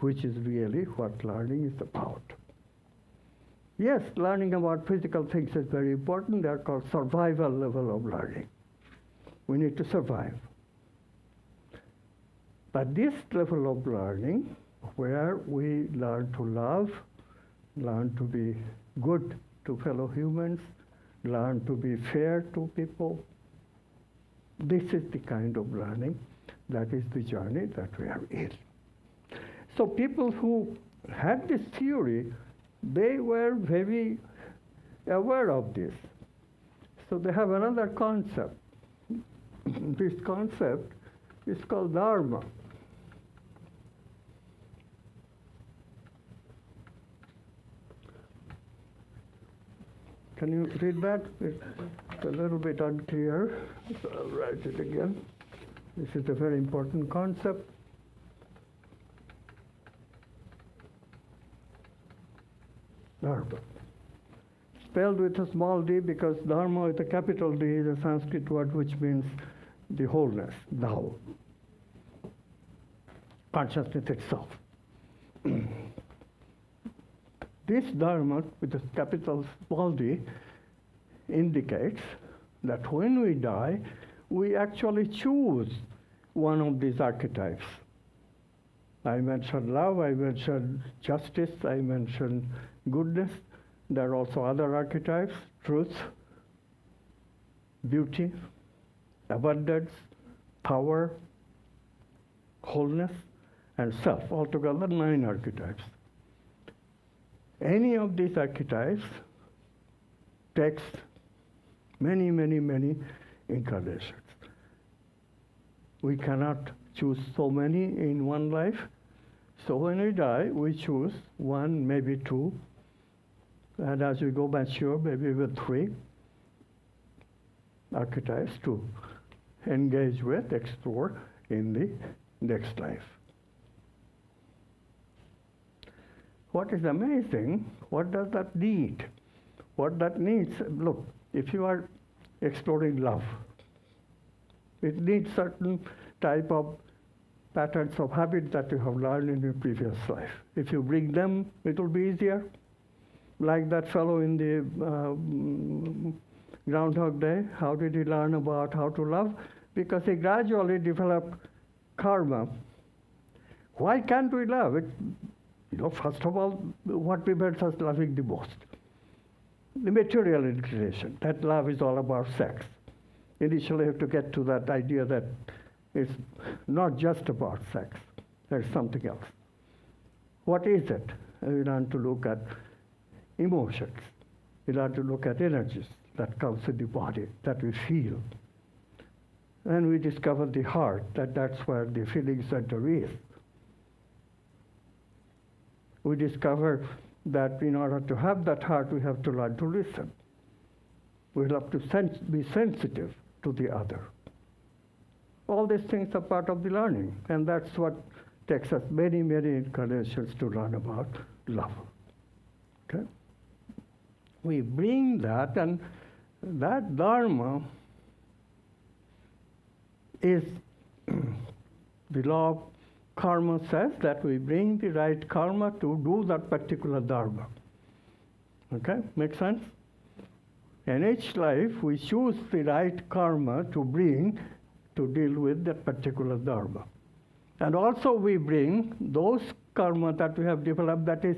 which is really what learning is about. Yes, learning about physical things is very important. They are called survival level of learning. We need to survive. But this level of learning, where we learn to love, learn to be good to fellow humans, learn to be fair to people, this is the kind of learning that is the journey that we are in. So people who had this theory, they were very aware of this. So they have another concept. This concept is called Dharma. Can you read that? It's a little bit unclear, so I'll write it again. This is a very important concept. Dharma. Spelled with a small d because dharma with a capital D is a Sanskrit word which means the wholeness, thou. Consciousness itself. This dharma with a capital small d indicates that when we die, we actually choose one of these archetypes. I mentioned love, I mentioned justice, I mentioned goodness. There are also other archetypes: truth, beauty, abundance, power, wholeness, and self. Altogether 9 archetypes. Any of these archetypes takes many, many, many incarnations. We cannot choose so many in one life. So when we die, we choose 1, maybe 2, and as we go mature, maybe even 3 archetypes to engage with, explore in the next life. What is amazing, what does that need? What that needs, look, if you are exploring love, it needs certain type of patterns of habit that you have learned in your previous life. If you bring them, it will be easier. Like that fellow in the Groundhog Day, how did he learn about how to love? Because he gradually developed karma. Why can't we love? First of all, what prevents us loving the most? The material inclination, that love is all about sex. Initially, you have to get to that idea that it's not just about sex. There's something else. What is it? We learn to look at emotions. We learn to look at energies that comes in the body, that we feel. And we discover the heart, that's where the feeling center is. We discover that in order to have that heart, we have to learn to listen. We have to be sensitive to the other. All these things are part of the learning, and that's what takes us many, many incarnations to learn about love. Okay? We bring that, and that dharma is the law of karma says that we bring the right karma to do that particular dharma. Okay? Make sense? In each life, we choose the right karma to bring to deal with that particular dharma. And also we bring those karma that we have developed that is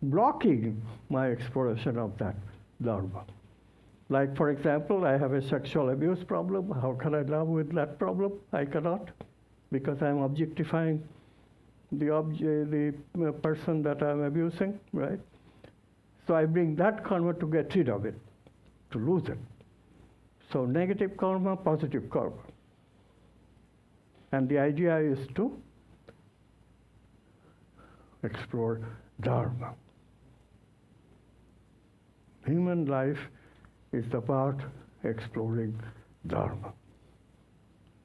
blocking my exploration of that dharma. Like, for example, I have a sexual abuse problem. How can I love with that problem? I cannot, because I'm objectifying the person that I'm abusing, right? So I bring that karma to get rid of it, to lose it. So negative karma, positive karma. And the idea is to explore dharma. Human life is about exploring dharma.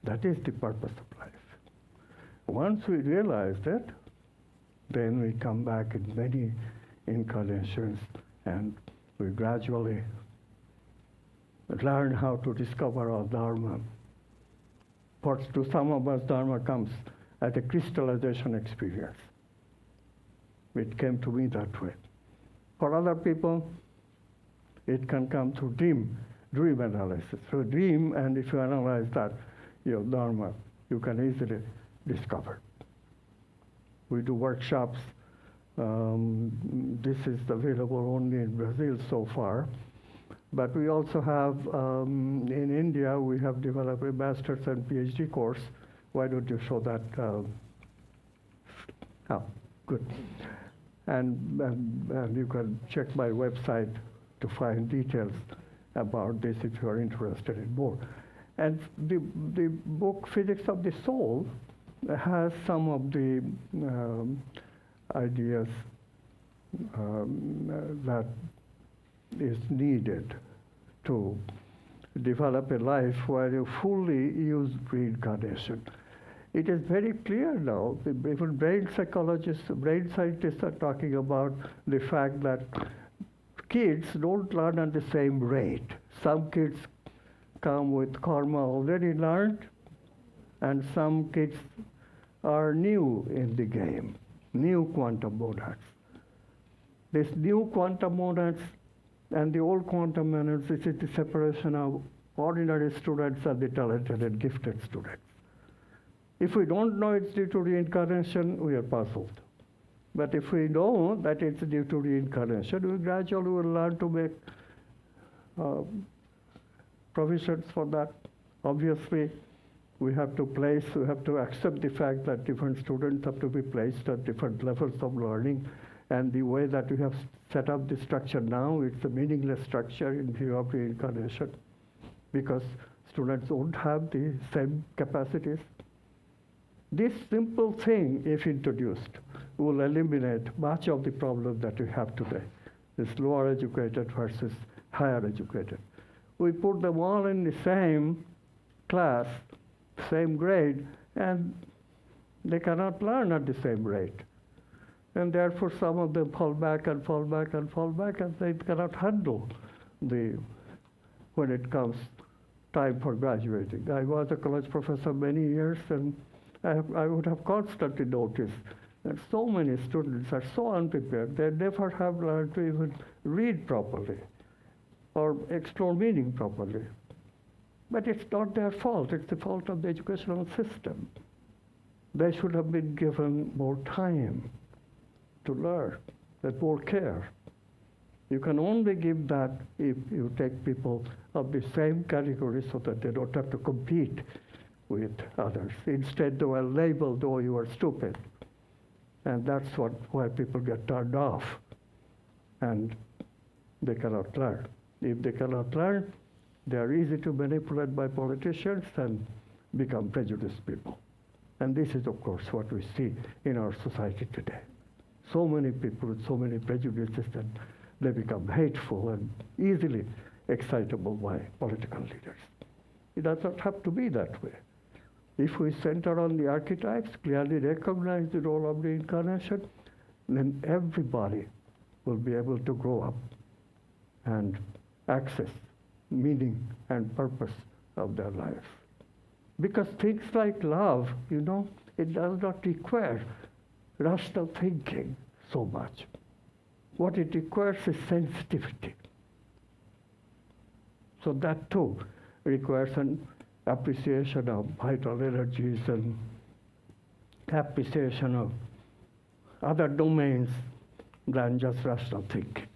That is the purpose of life. Once we realize that, then we come back in many incarnations and we gradually learn how to discover our dharma. To some of us, dharma comes as a crystallization experience. It came to me that way. For other people, it can come through dream analysis. Through dream, and if you analyze that, your dharma, you can easily discover. We do workshops. This is available only in Brazil so far. But we also have, in India, we have developed a master's and PhD course. Why don't you show that? Oh, good. And you can check my website to find details about this if you are interested in more. And the book Physics of the Soul has some of the ideas that is needed to develop a life where you fully use reincarnation. It is very clear now, even brain psychologists, brain scientists are talking about the fact that kids don't learn at the same rate. Some kids come with karma already learned, and some kids are new in the game, new quantum monads. This new quantum monads and the old quantum monads, this is the separation of ordinary students and the talented and gifted students. If we don't know it's due to reincarnation, we are puzzled. But if we know that it's due to reincarnation, we gradually will learn to make provisions for that. Obviously, we have to accept the fact that different students have to be placed at different levels of learning. And the way that we have set up the structure now, it's a meaningless structure in view of reincarnation, because students won't have the same capacities. This simple thing, if introduced, will eliminate much of the problem that we have today, this lower educated versus higher educated. We put them all in the same class, same grade, and they cannot learn at the same rate. And therefore, some of them fall back and fall back and fall back, and they cannot handle when it comes time for graduating. I was a college professor many years, and I would have constantly noticed that so many students are so unprepared, they never have learned to even read properly or explore meaning properly. But it's not their fault, it's the fault of the educational system. They should have been given more time to learn, with more care. You can only give that if you take people of the same category so that they don't have to compete with others. Instead, they are labeled, oh, you are stupid. And that's why people get turned off, and they cannot learn. If they cannot learn, they are easy to manipulate by politicians and become prejudiced people. And this is, of course, what we see in our society today. So many people with so many prejudices that they become hateful and easily excitable by political leaders. It does not have to be that way. If we center on the archetypes, clearly recognize the role of reincarnation, then everybody will be able to grow up and access meaning and purpose of their lives. Because things like love, it does not require rational thinking so much. What it requires is sensitivity. So that too requires an appreciation of vital energies and appreciation of other domains than just rational thinking.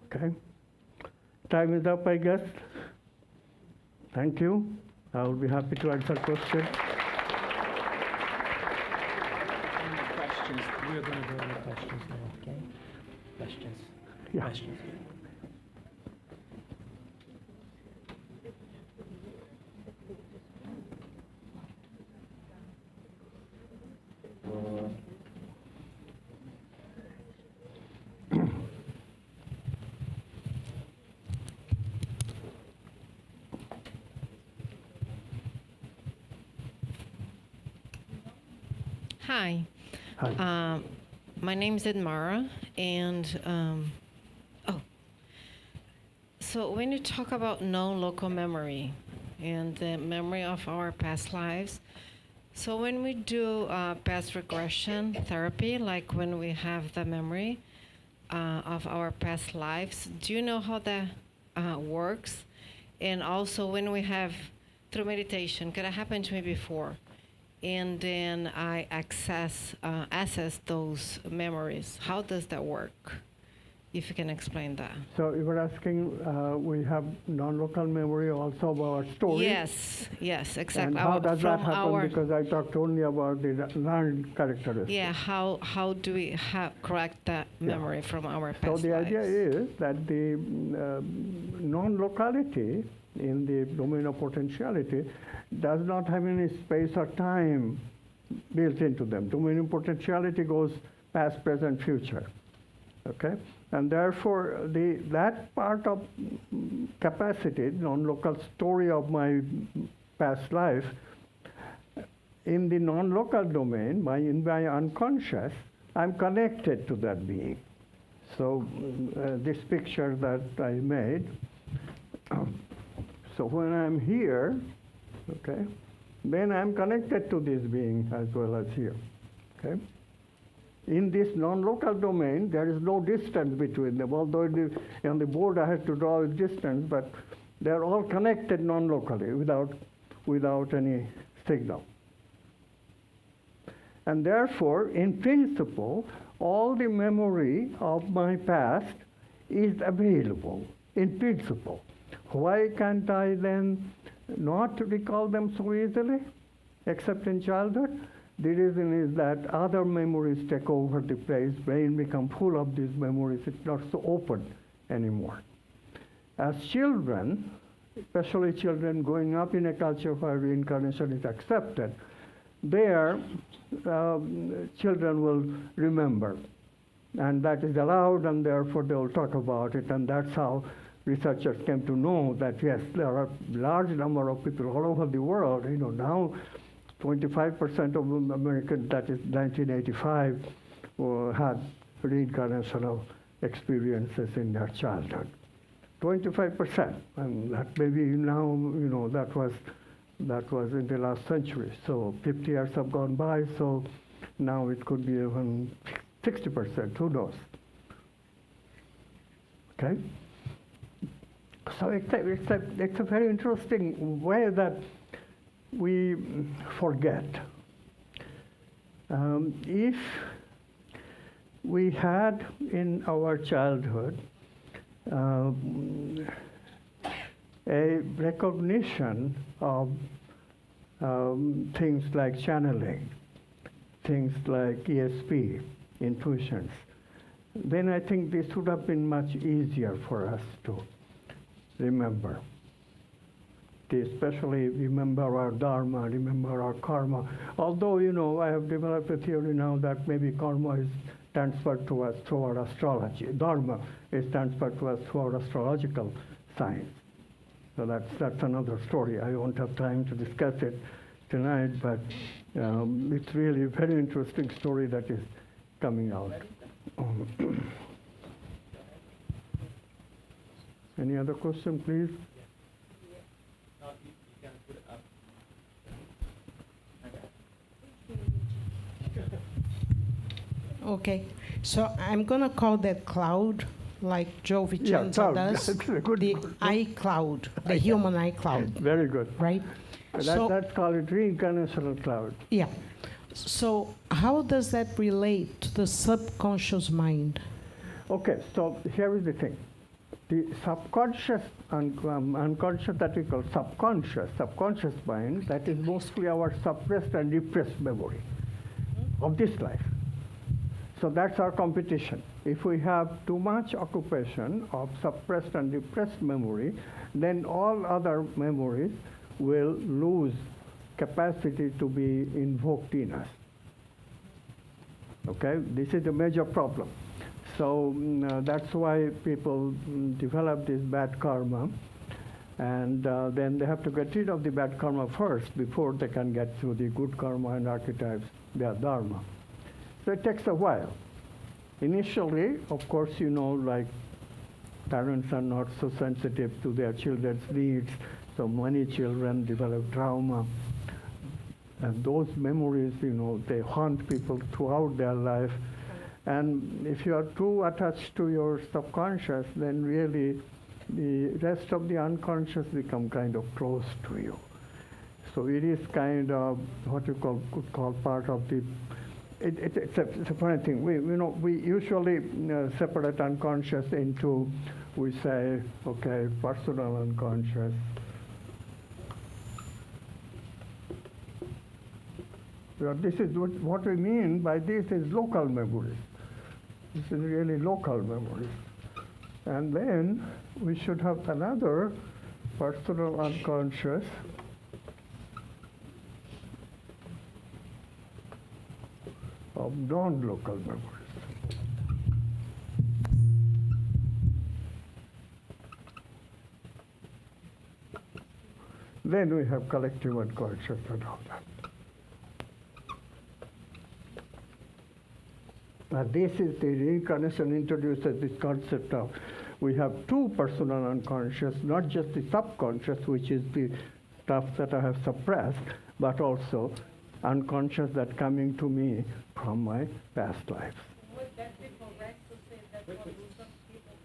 Okay? Time is up, I guess. Thank you. I will be happy to answer questions. Questions. We're going to go to questions now, okay? Questions. Yeah. Questions. Hi. Hi. My name is Edmara, and so when you talk about non-local memory and the memory of our past lives, so when we do past regression therapy, like when we have the memory of our past lives, do you know how that works? And also when we have, through meditation, because it happened to me before, and then I access those memories. How does that work? If you can explain that. So you were asking, we have non-local memory also of our story? Yes, exactly. And how does that happen? Because I talked only about the learned characteristics. Yeah, how do we correct that memory from our past lives? So the idea is that the non-locality in the domain of potentiality does not have any space or time built into them. Domain of potentiality goes past, present, future. Okay? And therefore, that part of capacity, non-local story of my past life, in the non-local domain, in my unconscious, I'm connected to that being. So this picture that I made, so when I'm here, okay, then I'm connected to this being as well as here. Okay? in this non-local domain, there is no distance between them, although on the board I had to draw a distance, but they're all connected non-locally without any signal. And therefore, in principle, all the memory of my past is available, in principle. Why can't I then not recall them so easily, except in childhood? The reason is that other memories take over the place. Brain becomes full of these memories. It's not so open anymore. As children, especially children growing up in a culture where reincarnation is accepted, there children will remember. And that is allowed, and therefore they will talk about it. And that's how researchers came to know that, yes, there are a large number of people all over the world. Now 25% of Americans, that is 1985, had reincarnational experiences in their childhood. 25%, and that maybe now, that was in the last century. So 50 years have gone by, so now it could be even 60%, who knows? Okay? So it's a very interesting way that we forget. If we had in our childhood a recognition of things like channeling, things like ESP, intuitions, then I think this would have been much easier for us to remember. To especially remember our dharma, remember our karma. Although, I have developed a theory now that maybe karma is transferred to us through our astrology. Dharma is transferred to us through our astrological science. So that's another story. I won't have time to discuss it tonight, but it's really a very interesting story that is coming out. Any other question, please? Okay, so I'm going to call that cloud, like Joe Vicenza does, the eye cloud, the human eye cloud. Very good. Right? That's called a reincarnational cloud. Yeah. So how does that relate to the subconscious mind? Okay, so here is the thing. The subconscious, unconscious, that we call subconscious mind, that is mostly our suppressed and repressed memory of this life. So that's our competition. If we have too much occupation of suppressed and repressed memory, then all other memories will lose capacity to be invoked in us. Okay, this is a major problem. So that's why people develop this bad karma, and then they have to get rid of the bad karma first before they can get to the good karma and archetypes, their dharma. So it takes a while. Initially, of course, like parents are not so sensitive to their children's needs, so many children develop trauma. And those memories, they haunt people throughout their life. And if you are too attached to your subconscious, then really the rest of the unconscious become kind of close to you. So it is kind of what you could call part of the. It's a funny thing. We usually separate unconscious into, we say, okay, personal unconscious. Well, this is what we mean by this is local memories. This is really local memories. And then we should have another personal unconscious of non-local memories. Then we have collective unconscious and all that. Now this is the reincarnation introduces this concept of we have two personal unconscious, not just the subconscious, which is the stuff that I have suppressed, but also unconscious that's coming to me from my past lives. Would that be correct to say that for some people?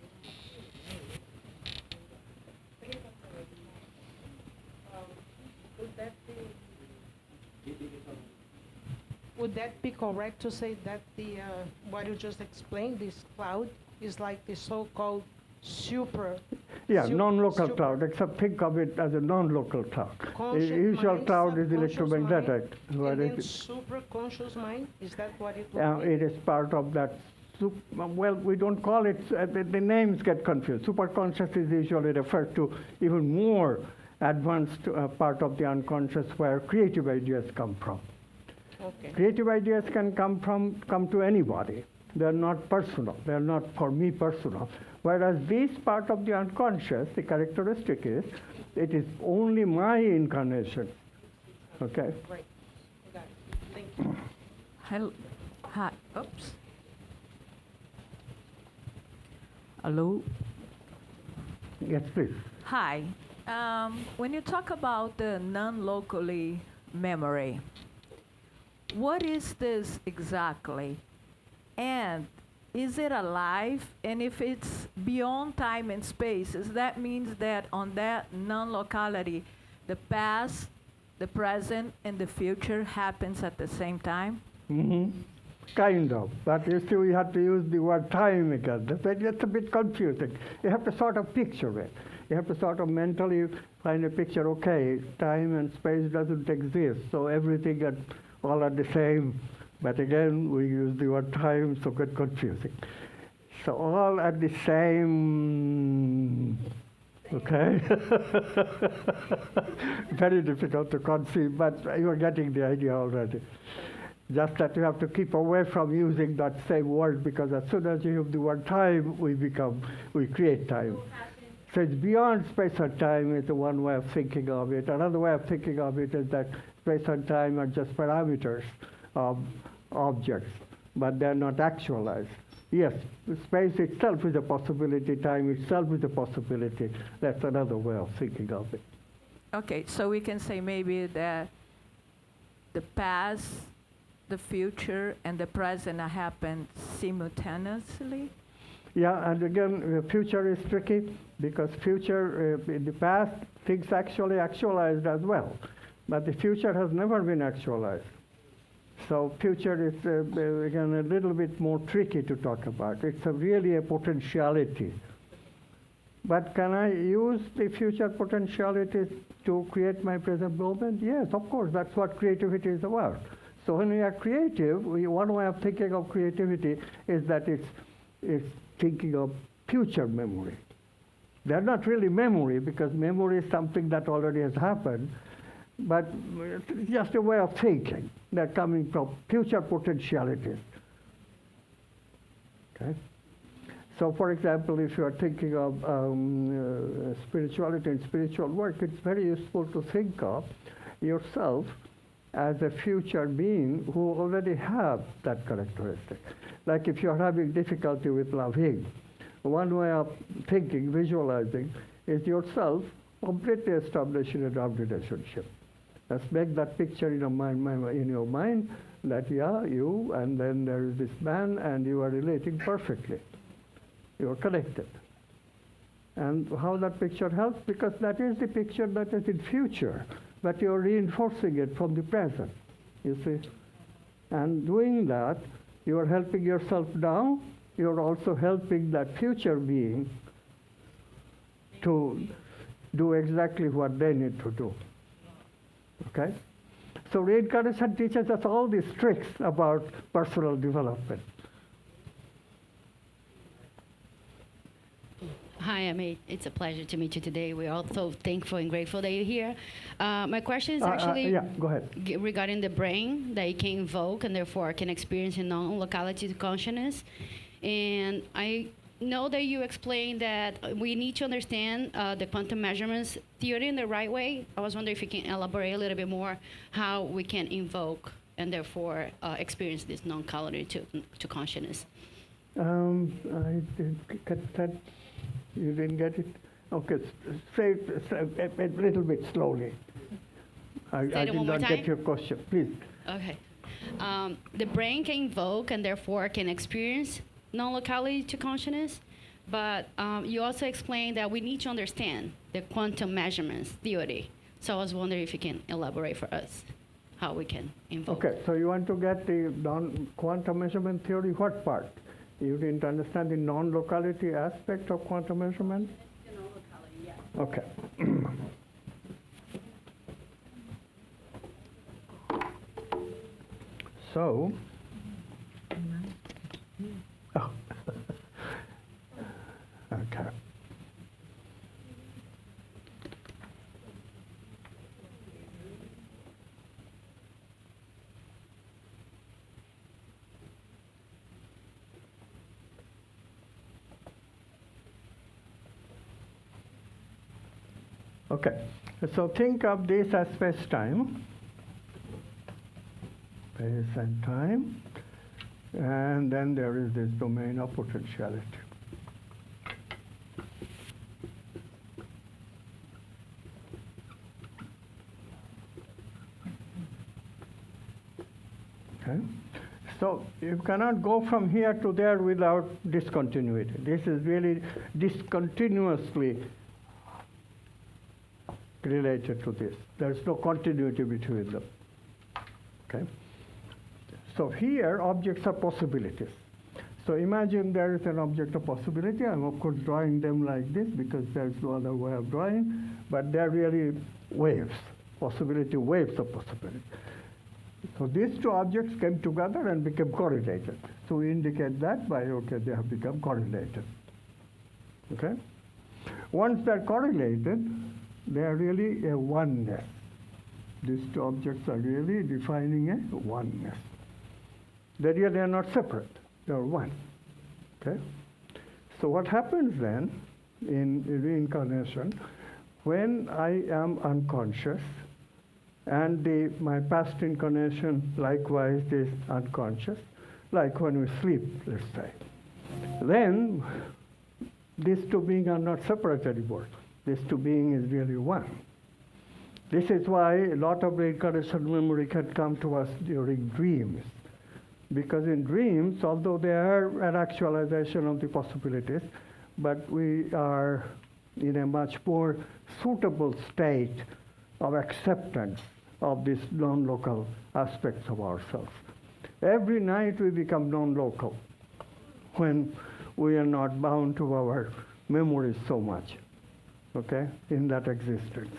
Would that be correct to say that the what you just explained, this cloud, is like the so-called super? Yeah, non-local cloud, except think of it as a non-local cloud. Usual cloud is electromagnetic. And then super-conscious mind, is that what it would be? It is part of that. Well, we don't call it, the names get confused. Superconscious is usually referred to even more advanced part of the unconscious where creative ideas come from. Okay. Creative ideas can come to anybody. They're not personal. They're not for me personal. Whereas this part of the unconscious, the characteristic is, it is only my incarnation. Okay? Right. Got it. Thank you. Hello. Hi. Oops. Hello. Yes, please. Hi. When you talk about the non-locally memory, what is this exactly? And is it alive? And if it's beyond time and space, does that means that on that non-locality, the past, the present, and the future happens at the same time? Mm-hmm. Kind of. But you still have to use the word time again. That's a bit confusing. You have to sort of picture it. You have to sort of mentally find a picture, okay, time and space doesn't exist, so everything all are the same. But again, we use the word time, so get confusing. So all are the same, okay? Very difficult to conceive, but you are getting the idea already. Just that you have to keep away from using that same word, because as soon as you use the word time, we create time. So it's beyond space and time is the one way of thinking of it. Another way of thinking of it is that space and time are just parameters of objects, but they're not actualized. Yes, space itself is a possibility, time itself is a possibility. That's another way of thinking of it. Okay, so we can say maybe that the past, the future, and the present happen simultaneously? Yeah, and again, the future is tricky because future, in the past, things actually actualized as well. But the future has never been actualized. So future is, again, a little bit more tricky to talk about. It's really a potentiality. But can I use the future potentialities to create my present moment? Yes, of course, that's what creativity is about. So when we are creative, one way of thinking of creativity is that it's thinking of future memory. They're not really memory, because memory is something that already has happened, but it's just a way of thinking. They're coming from future potentialities. Okay? So, for example, if you are thinking of spirituality and spiritual work, it's very useful to think of yourself as a future being who already have that characteristic. Like if you're having difficulty with loving, one way of thinking, visualizing, is yourself completely established in a love relationship. Let's make that picture in your mind that, yeah, you, and then there is this man, and you are relating perfectly. You are connected. And how that picture helps? Because that is the picture that is in future, but you're reinforcing it from the present, you see. And doing that, you are helping yourself now. You're also helping that future being to do exactly what they need to do. Okay? So reincarnation teaches us all these tricks about personal development. Hi, Amit. It's a pleasure to meet you today. We're all so thankful and grateful that you're here. My question is actually yeah, go ahead. Regarding the brain that you can invoke and therefore can experience in non-locality consciousness. And I know that you explained that we need to understand the quantum measurements theory in the right way. I was wondering if you can elaborate a little bit more how we can invoke and therefore experience this non-locality to consciousness. I didn't get that. You didn't get it? Okay, say it a little bit slowly. I did not get your question. Please. Okay. The brain can invoke and therefore can experience non-locality to consciousness, but you also explained that we need to understand the quantum measurements theory. So I was wondering if you can elaborate for us how we can invoke. Okay, so you want to get the quantum measurement theory, what part? You didn't understand the non-locality aspect of quantum measurement? The non-locality, yes. Okay. So, oh. Okay. Okay, so think of this as space-time. Space and time, and then there is this domain of potentiality. Okay, so you cannot go from here to there without discontinuity. This is really discontinuously related to this. There's no continuity between them. Okay. So here, objects are possibilities. So imagine there is an object of possibility. I'm of course drawing them like this because there's no other way of drawing, but they're really waves, possibility waves of possibility. So these two objects came together and became correlated. So we indicate that by, okay, they have become correlated. Okay? Once they're correlated, they are really a oneness. These two objects are really defining a oneness. They really are not separate. They are one. Okay? So what happens then in reincarnation, when I am unconscious, and my past incarnation likewise is unconscious, like when we sleep, let's say, then these two beings are not separate anymore. These two beings is really one. This is why a lot of reincarnation memory can come to us during dreams. Because in dreams, although they are an actualization of the possibilities, but we are in a much more suitable state of acceptance of these non-local aspects of ourselves. Every night we become non-local when we are not bound to our memories so much, okay, in that existence.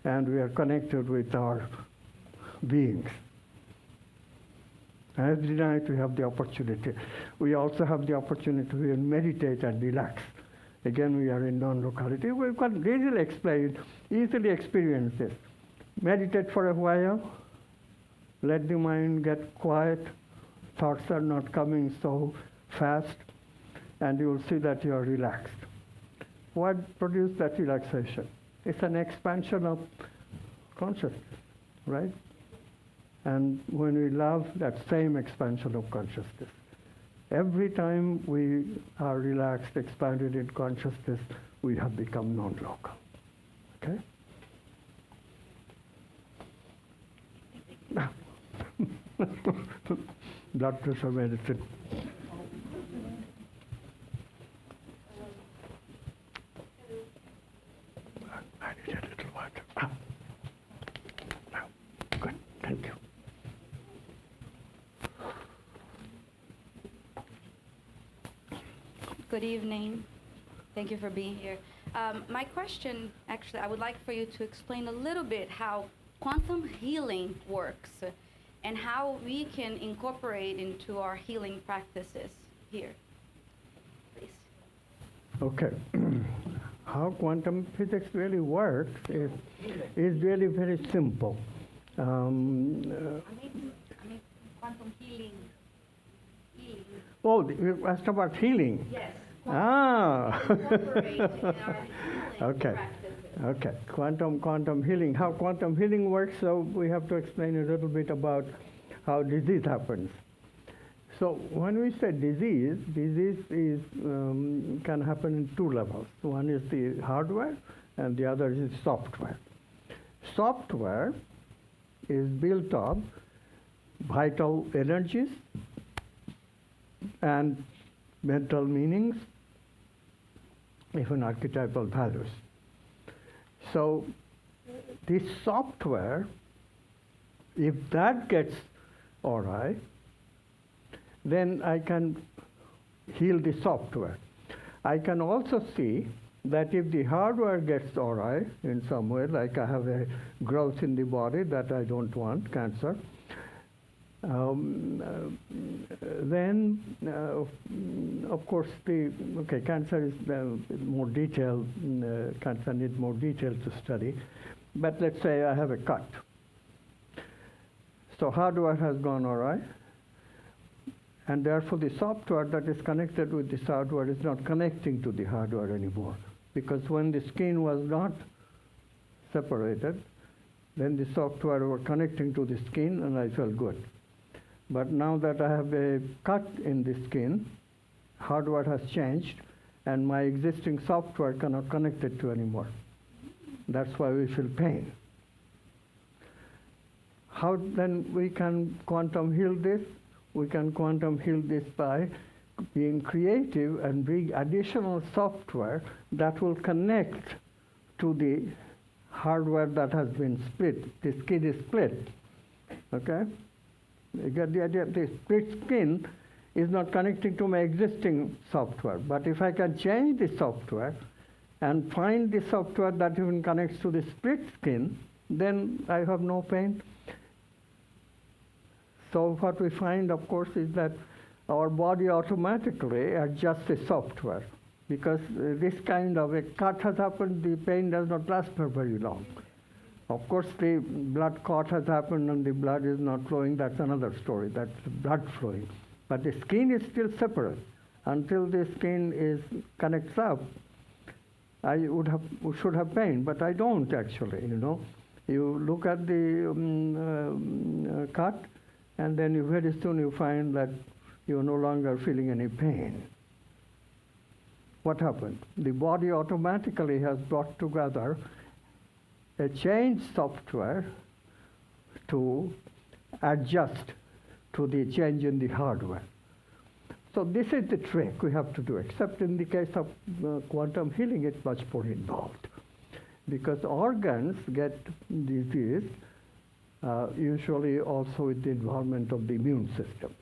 And we are connected with our beings. Every night we have the opportunity. We also have the opportunity to meditate and relax. Again, we are in non-locality. We can easily experience this. Meditate for a while. Let the mind get quiet. Thoughts are not coming so fast. And you will see that you are relaxed. What produced that relaxation? It's an expansion of consciousness, right? And when we love, that same expansion of consciousness. Every time we are relaxed, expanded in consciousness, we have become non-local. Okay? Blood pressure medicine. I need a little water. Now, good, thank you. Good evening. Thank you for being here. My question, actually, I would like for you to explain a little bit how quantum healing works and how we can incorporate into our healing practices here. Please. Okay. How quantum physics really works is really very simple. I mean quantum healing. Oh, you asked about healing? Yes. Okay. Practices. Okay. Quantum healing. How quantum healing works, so we have to explain a little bit about how disease happens. So when we say disease is can happen in two levels. One is the hardware and the other is software. Software is built up vital energies and mental meanings, even archetypal values. So this software, if that gets all right, then I can heal the software. I can also see that if the hardware gets all right in some way, like I have a growth in the body that I don't want, cancer, then of course cancer is more detailed, cancer needs more detail to study, but let's say I have a cut. So hardware has gone all right, and therefore the software that is connected with this hardware is not connecting to the hardware anymore. Because when the skin was not separated, then the software were connecting to the skin and I felt good. But now that I have a cut in the skin, hardware has changed and my existing software cannot connect it to anymore. That's why we feel pain. How then we can quantum heal this? We can quantum heal this by being creative and bring additional software that will connect to the hardware that has been split. The skin is split, okay? You get the idea? The split skin is not connecting to my existing software. But if I can change the software and find the software that even connects to the split skin, then I have no pain. So what we find, of course, is that our body automatically adjusts the software. Because this kind of a cut has happened, the pain does not last for very long. Of course, the blood clot has happened and the blood is not flowing. That's another story. That's blood flowing. But the skin is still separate. Until the skin connects up, I should have pain, but I don't actually, you know. You look at the cut, and then very soon you find that you're no longer feeling any pain. What happened? The body automatically has brought together a change software to adjust to the change in the hardware. So this is the trick we have to do, except in the case of quantum healing, it's much more involved. Because organs get diseased, usually also with the involvement of the immune system.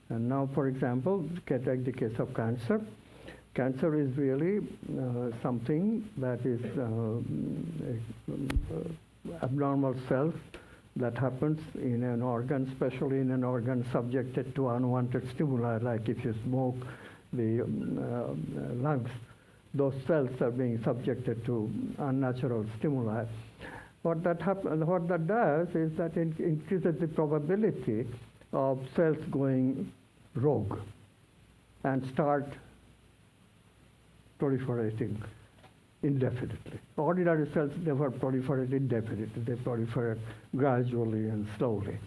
And now, for example, take the case of cancer. Cancer is really something that is abnormal cells that happens in an organ, especially in an organ subjected to unwanted stimuli, like if you smoke, the lungs. Those cells are being subjected to unnatural stimuli. What that does is that it increases the probability of cells going rogue and start proliferating indefinitely. Ordinary cells never proliferate indefinitely. They proliferate gradually and slowly.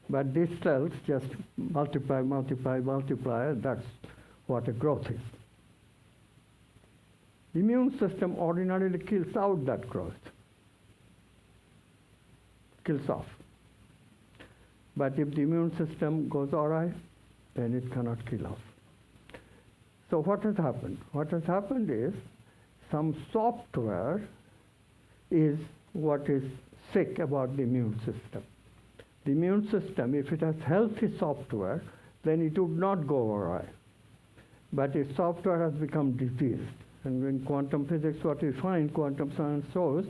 But these cells just multiply, multiply, multiply, and that's what a growth is. The immune system ordinarily kills out that growth, kills off. But if the immune system goes awry, then it cannot kill off. So what has happened? What has happened is some software is what is sick about the immune system. The immune system, if it has healthy software, then it would not go awry. But its software has become diseased. And in quantum physics, what we find, quantum science shows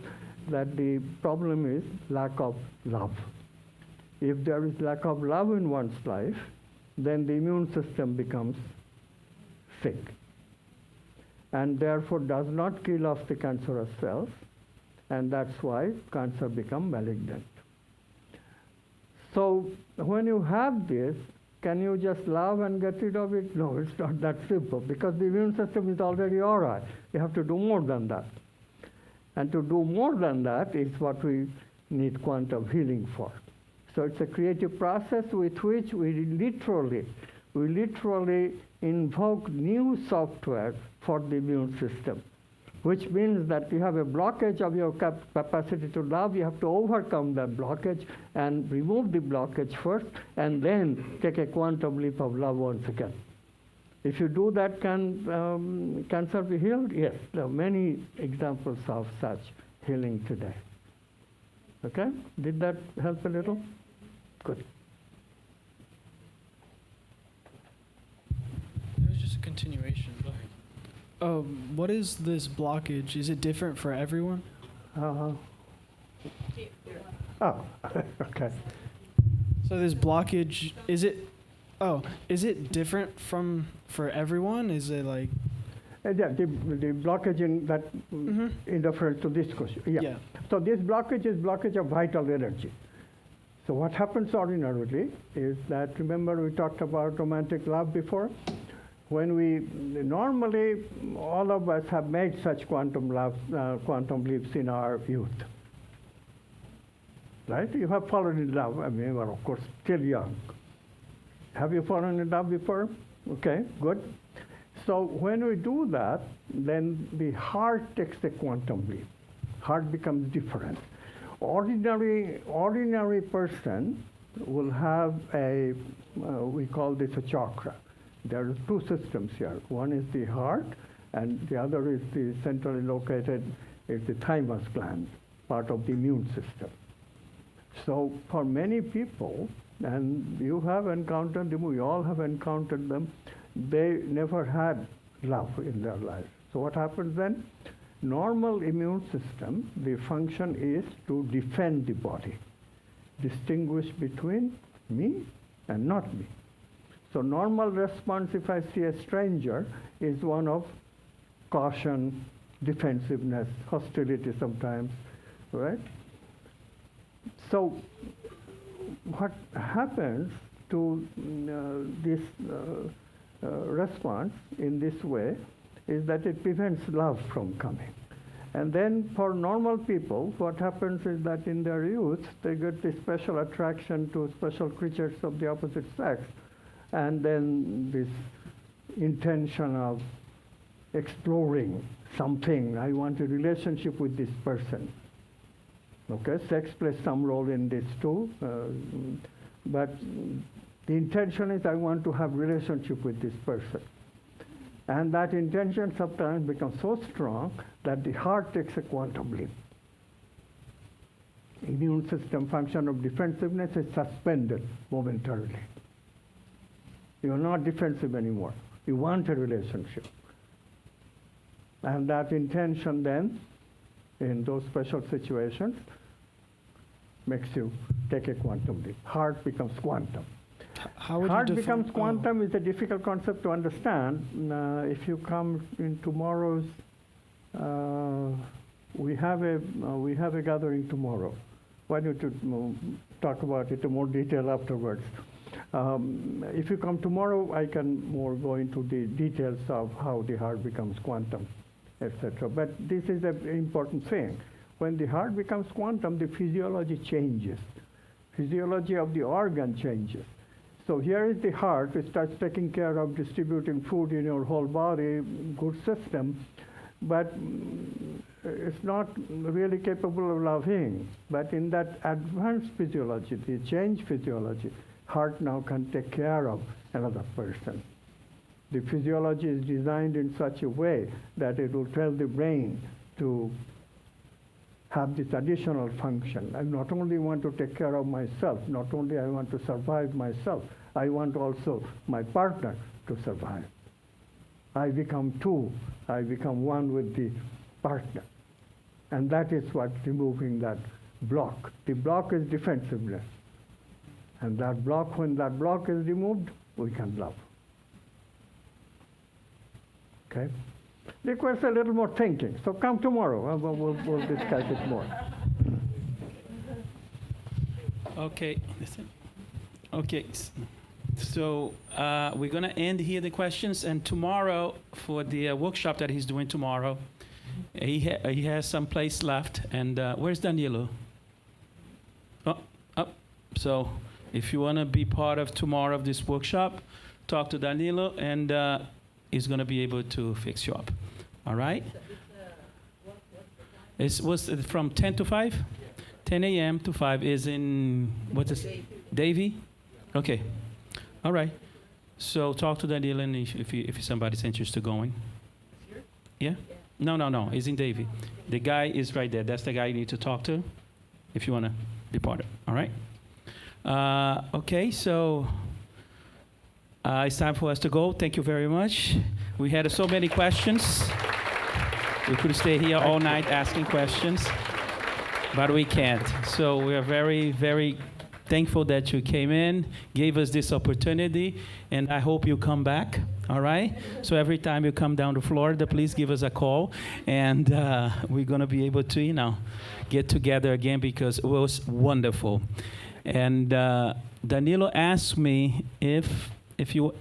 that the problem is lack of love. If there is lack of love in one's life, then the immune system becomes sick, and therefore does not kill off the cancerous cells, and that's why cancer becomes malignant. So when you have this, can you just love and get rid of it? No, it's not that simple, because the immune system is already all right. You have to do more than that. And to do more than that is what we need quantum healing for. So it's a creative process with which we literally invoke new software for the immune system. which means that you have a blockage of your capacity to love. You have to overcome that blockage and remove the blockage first, and then take a quantum leap of love once again. If you do that, can cancer be healed? Yes, there are many examples of such healing today. Okay? Did that help a little? Good. It was just a continuation. What is this blockage? Is it different for everyone? Oh, okay. So this blockage, is it different for everyone? Is it like? Yeah, the blockage in that interferes to this question. Yeah. So this blockage is blockage of vital energy. So what happens ordinarily is that, remember we talked about romantic love before? When we normally, all of us have made such quantum leaps in our youth. Right? You have fallen in love. I mean, you are of course still young. Have you fallen in love before? Okay, good. So when we do that, then the heart takes a quantum leap. Heart becomes different. Ordinary person will have a, we call this a chakra. There are two systems here. One is the heart, and the other is the centrally located, is the thymus gland, part of the immune system. So for many people, and you have encountered them, we all have encountered them, they never had love in their life. So what happens then? Normal immune system, the function is to defend the body, distinguish between me and not me. So normal response if I see a stranger is one of caution, defensiveness, hostility sometimes, right? So what happens to this response in this way is that it prevents love from coming. And then for normal people, what happens is that in their youth, they get this special attraction to special creatures of the opposite sex. And then this intention of exploring something. I want a relationship with this person. Okay, sex plays some role in this too. But the intention is I want to have relationship with this person. And that intention sometimes becomes so strong that the heart takes a quantum leap. Immune system function of defensiveness is suspended momentarily. You are not defensive anymore. You want a relationship. And that intention then, in those special situations, makes you take a quantum leap. Heart becomes quantum. Heart becomes quantum is a difficult concept to understand. If you come in tomorrow's, we have a gathering tomorrow. Why don't you talk about it in more detail afterwards? If you come tomorrow, I can more go into the details of how the heart becomes quantum, etc. But this is an important thing. When the heart becomes quantum, the physiology changes. Physiology of the organ changes. So here is the heart, which starts taking care of distributing food in your whole body, good system, but it's not really capable of loving. But in that advanced physiology, the change physiology, heart now can take care of another person. The physiology is designed in such a way that it will tell the brain to have this additional function. I not only want to take care of myself, not only I want to survive myself, I want also my partner to survive. I become two. I become one with the partner. And that is what removing that block. The block is defensiveness. And that block, when that block is removed, we can love. Okay? Requires a little more thinking. So come tomorrow, we'll discuss it more. Okay. Okay. So we're going to end here the questions. And tomorrow, for the workshop that he's doing tomorrow, he has some place left. And where's Danilo? So if you want to be part of tomorrow of this workshop, talk to Danilo, and he's going to be able to fix you up. All right? Was it from 10 to 5? 10 a.m. to 5 is in, what is it? Davie? Okay. All right. So talk to Danilo and if somebody's interested going. Yeah? No. It's in Davie. The guy is right there. That's the guy you need to talk to if you want to be part of it. All right? Okay, so it's time for us to go. Thank you very much. We had so many questions. We could stay here all night asking questions, but we can't. So we are very, very thankful that you came in, gave us this opportunity, and I hope you come back, all right? So every time you come down to Florida, please give us a call, and we're going to be able to, get together again because it was wonderful. And Danilo asked me if you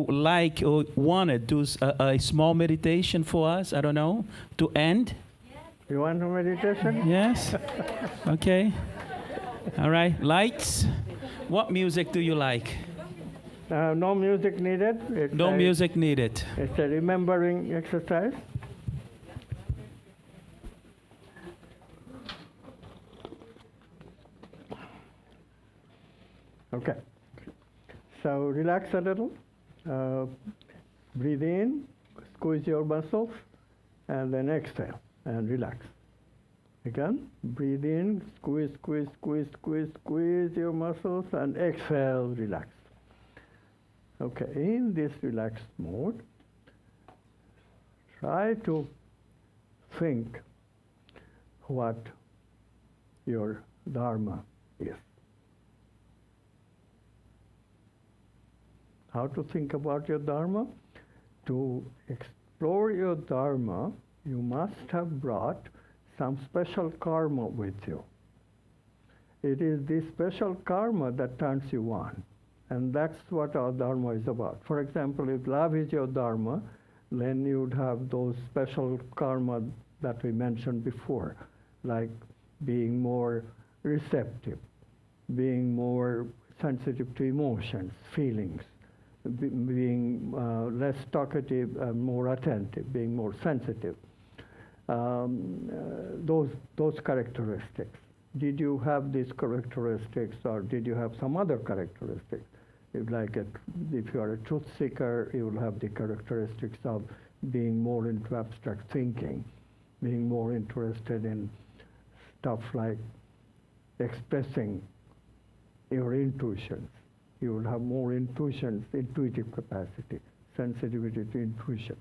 like or want to do a small meditation for us, I don't know, to end. You want a meditation? Yes. Okay. All right. Lights. What music do you like? No music needed. No music needed. It's a remembering exercise. Okay. So relax a little. Breathe in, squeeze your muscles, and then exhale and relax. Again, breathe in, squeeze your muscles, and exhale, relax. Okay, in this relaxed mode, try to think what your Dharma is. How to think about your Dharma? To explore your Dharma, you must have brought some special karma with you. It is this special karma that turns you on. And that's what our Dharma is about. For example, if love is your Dharma, then you would have those special karma that we mentioned before, like being more receptive, being more sensitive to emotions, feelings, being less talkative and more attentive, being more sensitive. Those characteristics. Did you have these characteristics, or did you have some other characteristics? If you are a truth seeker, you will have the characteristics of being more into abstract thinking, being more interested in stuff like expressing your intuitions. You will have more intuitive capacity, sensitivity to intuition.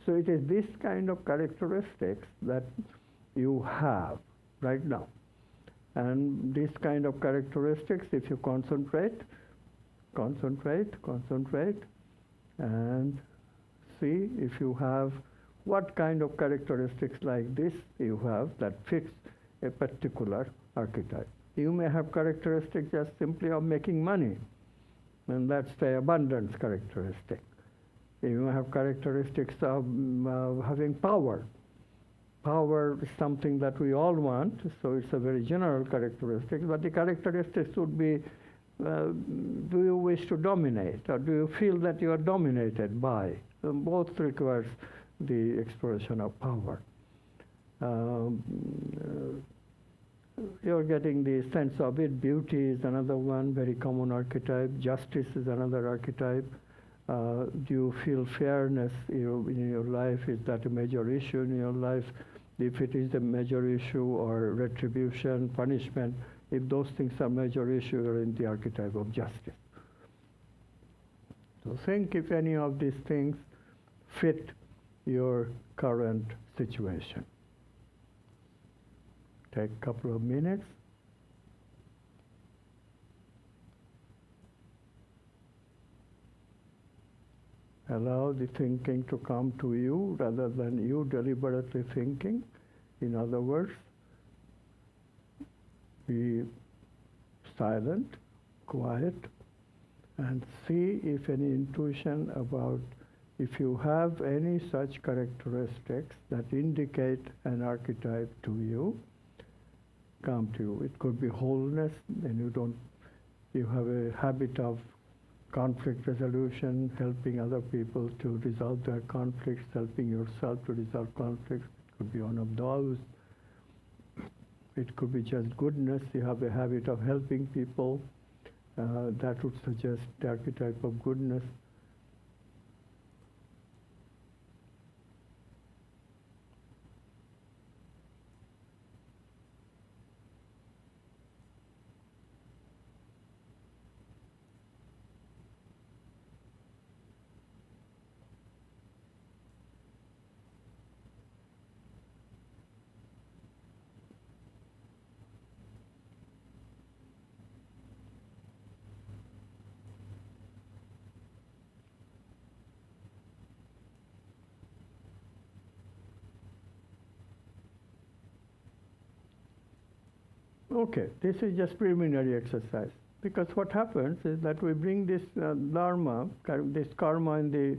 So it is this kind of characteristics that you have right now. And these kind of characteristics, if you concentrate, and see if you have what kind of characteristics like this you have that fits a particular archetype. You may have characteristics just simply of making money, and that's the abundance characteristic. You may have characteristics of having power. Power is something that we all want, so it's a very general characteristic, but the characteristics would be, do you wish to dominate, or do you feel that you are dominated by? Both requires the expression of power. You're getting the sense of it. Beauty is another one, very common archetype. Justice is another archetype. Do you feel fairness in your life? Is that a major issue in your life? If it is a major issue, or retribution, punishment, if those things are major issues, you're in the archetype of justice. So think if any of these things fit your current situation. Take a couple of minutes. Allow the thinking to come to you rather than you deliberately thinking. In other words, be silent, quiet, and see if any intuition about, if you have any such characteristics that indicate an archetype to you, come to you. It could be wholeness, and you have a habit of conflict resolution, helping other people to resolve their conflicts, helping yourself to resolve conflicts. It could be one of those. it could be just goodness. You have a habit of helping people. That would suggest the archetype of goodness. Okay, this is just preliminary exercise. Because what happens is that we bring this dharma, this karma in the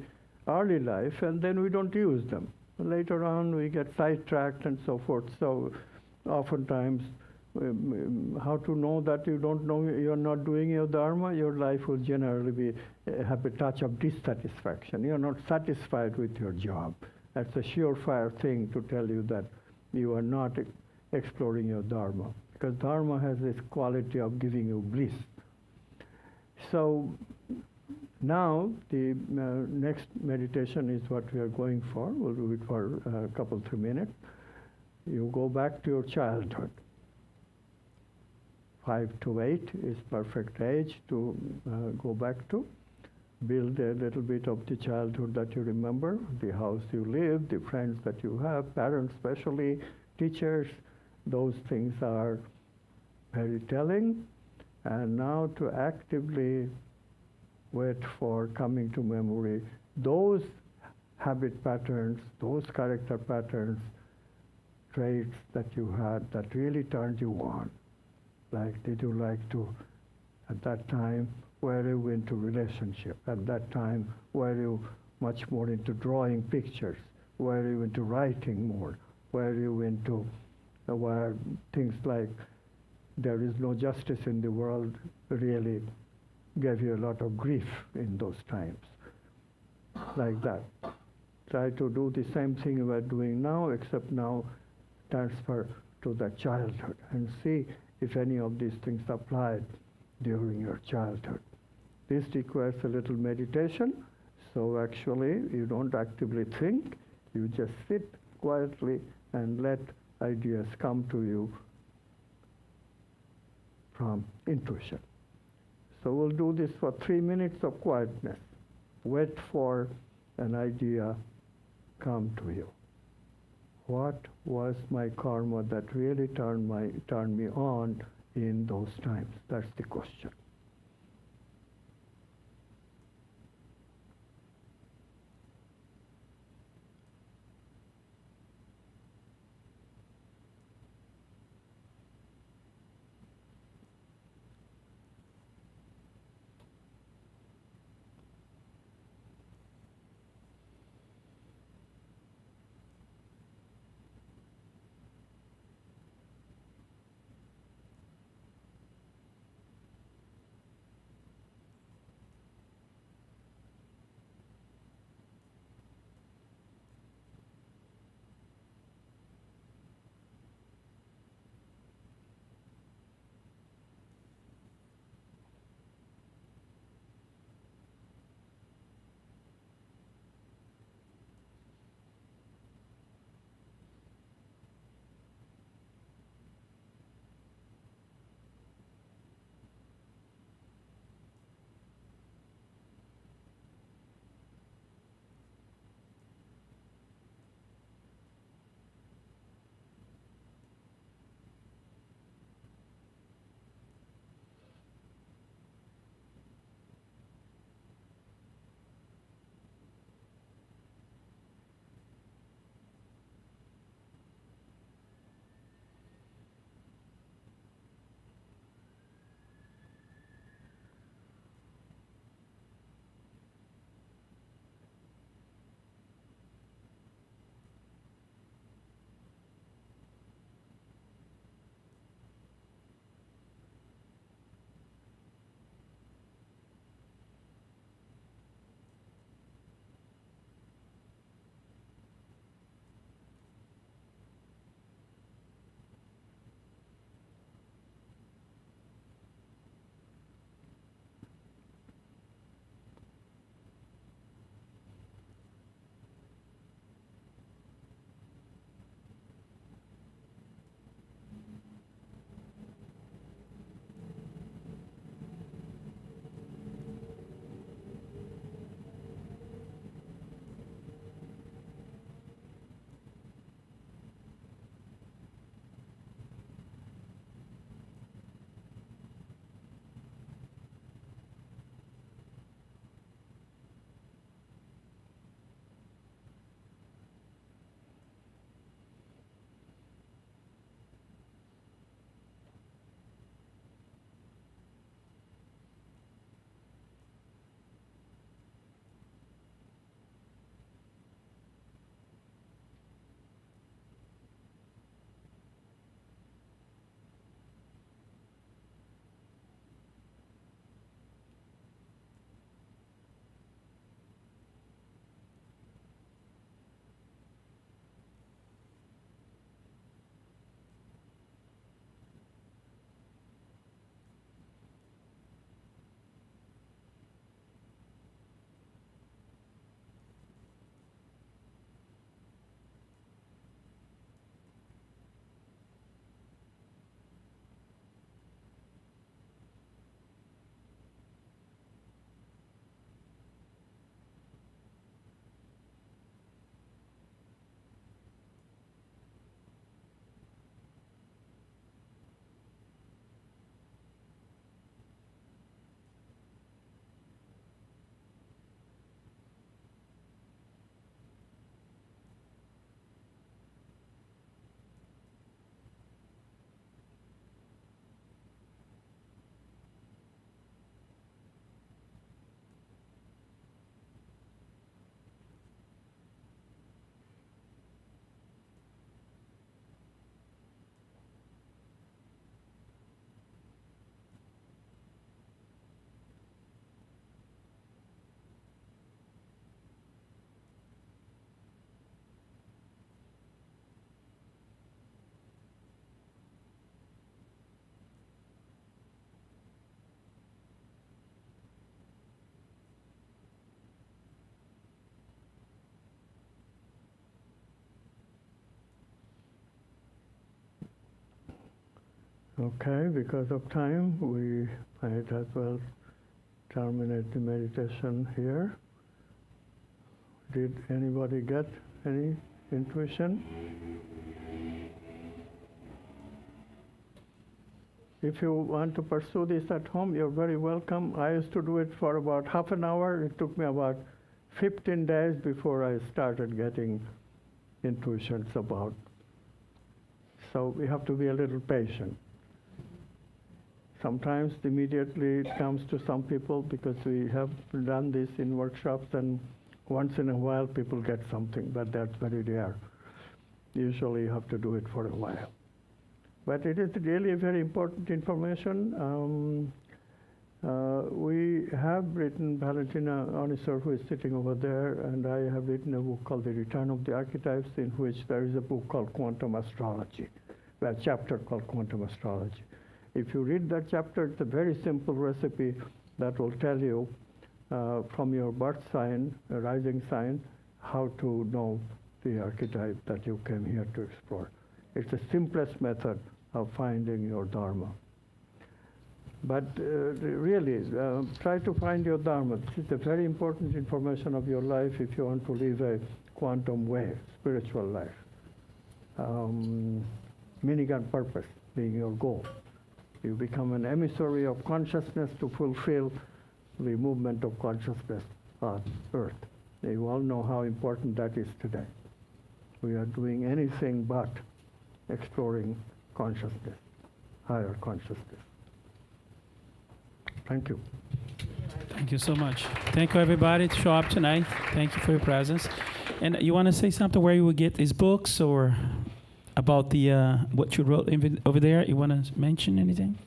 early life, and then we don't use them. Later on, we get sidetracked and so forth. So oftentimes, how to know that you don't know you're not doing your dharma? Your life will generally be have a touch of dissatisfaction. You're not satisfied with your job. That's a surefire thing to tell you that you are not exploring your dharma. Because dharma has this quality of giving you bliss. So now the next meditation is what we are going for. We'll do it for a couple, 3 minutes. You go back to your childhood. 5 to 8 is perfect age to go back to. Build a little bit of the childhood that you remember, the house you live, the friends that you have, parents especially, teachers. Those things are very telling. And now to actively wait for coming to memory those habit patterns, those character patterns, traits that you had that really turned you on. Like, did you like to, at that time, were you into relationship? At that time, were you much more into drawing pictures? Were you into writing more? Were you into where things like there is no justice in the world really gave you a lot of grief in those times? Like that. Try to do the same thing we're doing now, except now transfer to the childhood and see if any of these things applied during your childhood. This requires a little meditation, so actually you don't actively think, you just sit quietly and let ideas come to you from intuition. So we'll do this for 3 minutes of quietness. Wait for an idea come to you. What was my karma that really turned me on in those times? That's the question. Okay, because of time, we might as well terminate the meditation here. Did anybody get any intuition? If you want to pursue this at home, you're very welcome. I used to do it for about half an hour. It took me about 15 days before I started getting intuitions about. So we have to be a little patient. Sometimes immediately it comes to some people because we have done this in workshops, and once in a while people get something, but that's very rare. Usually you have to do it for a while. But it is really very important information. We have written, Valentina Onisor, who is sitting over there, and I have written a book called The Return of the Archetypes, in which there is a book called Quantum Astrology, a chapter called Quantum Astrology. If you read that chapter, it's a very simple recipe that will tell you from your birth sign, rising sign, how to know the archetype that you came here to explore. It's the simplest method of finding your Dharma. But really, try to find your Dharma. This is a very important information of your life if you want to live a quantum way, spiritual life. Meaning and purpose being your goal. You become an emissary of consciousness to fulfill the movement of consciousness on Earth. You all know how important that is today. We are doing anything but exploring consciousness, higher consciousness. Thank you. Thank you so much. Thank you, everybody, to show up tonight. Thank you for your presence. And you want to say something where you would get these books, or about the what you wrote over there? You want to mention anything?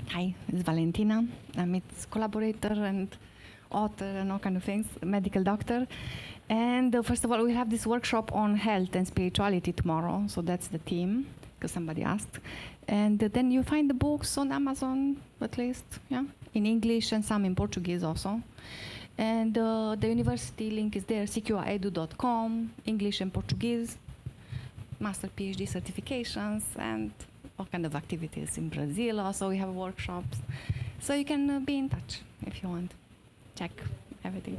Hi, this is Valentina. I'm its collaborator and author and all kind of things, medical doctor. And first of all, we have this workshop on health and spirituality tomorrow. So that's the theme, because somebody asked. And then you find the books on Amazon, at least, yeah, in English and some in Portuguese also. And the university link is there, cqaedu.com, English and Portuguese, master PhD certifications, and all kind of activities in Brazil. Also, we have workshops. So you can be in touch if you want. Check everything.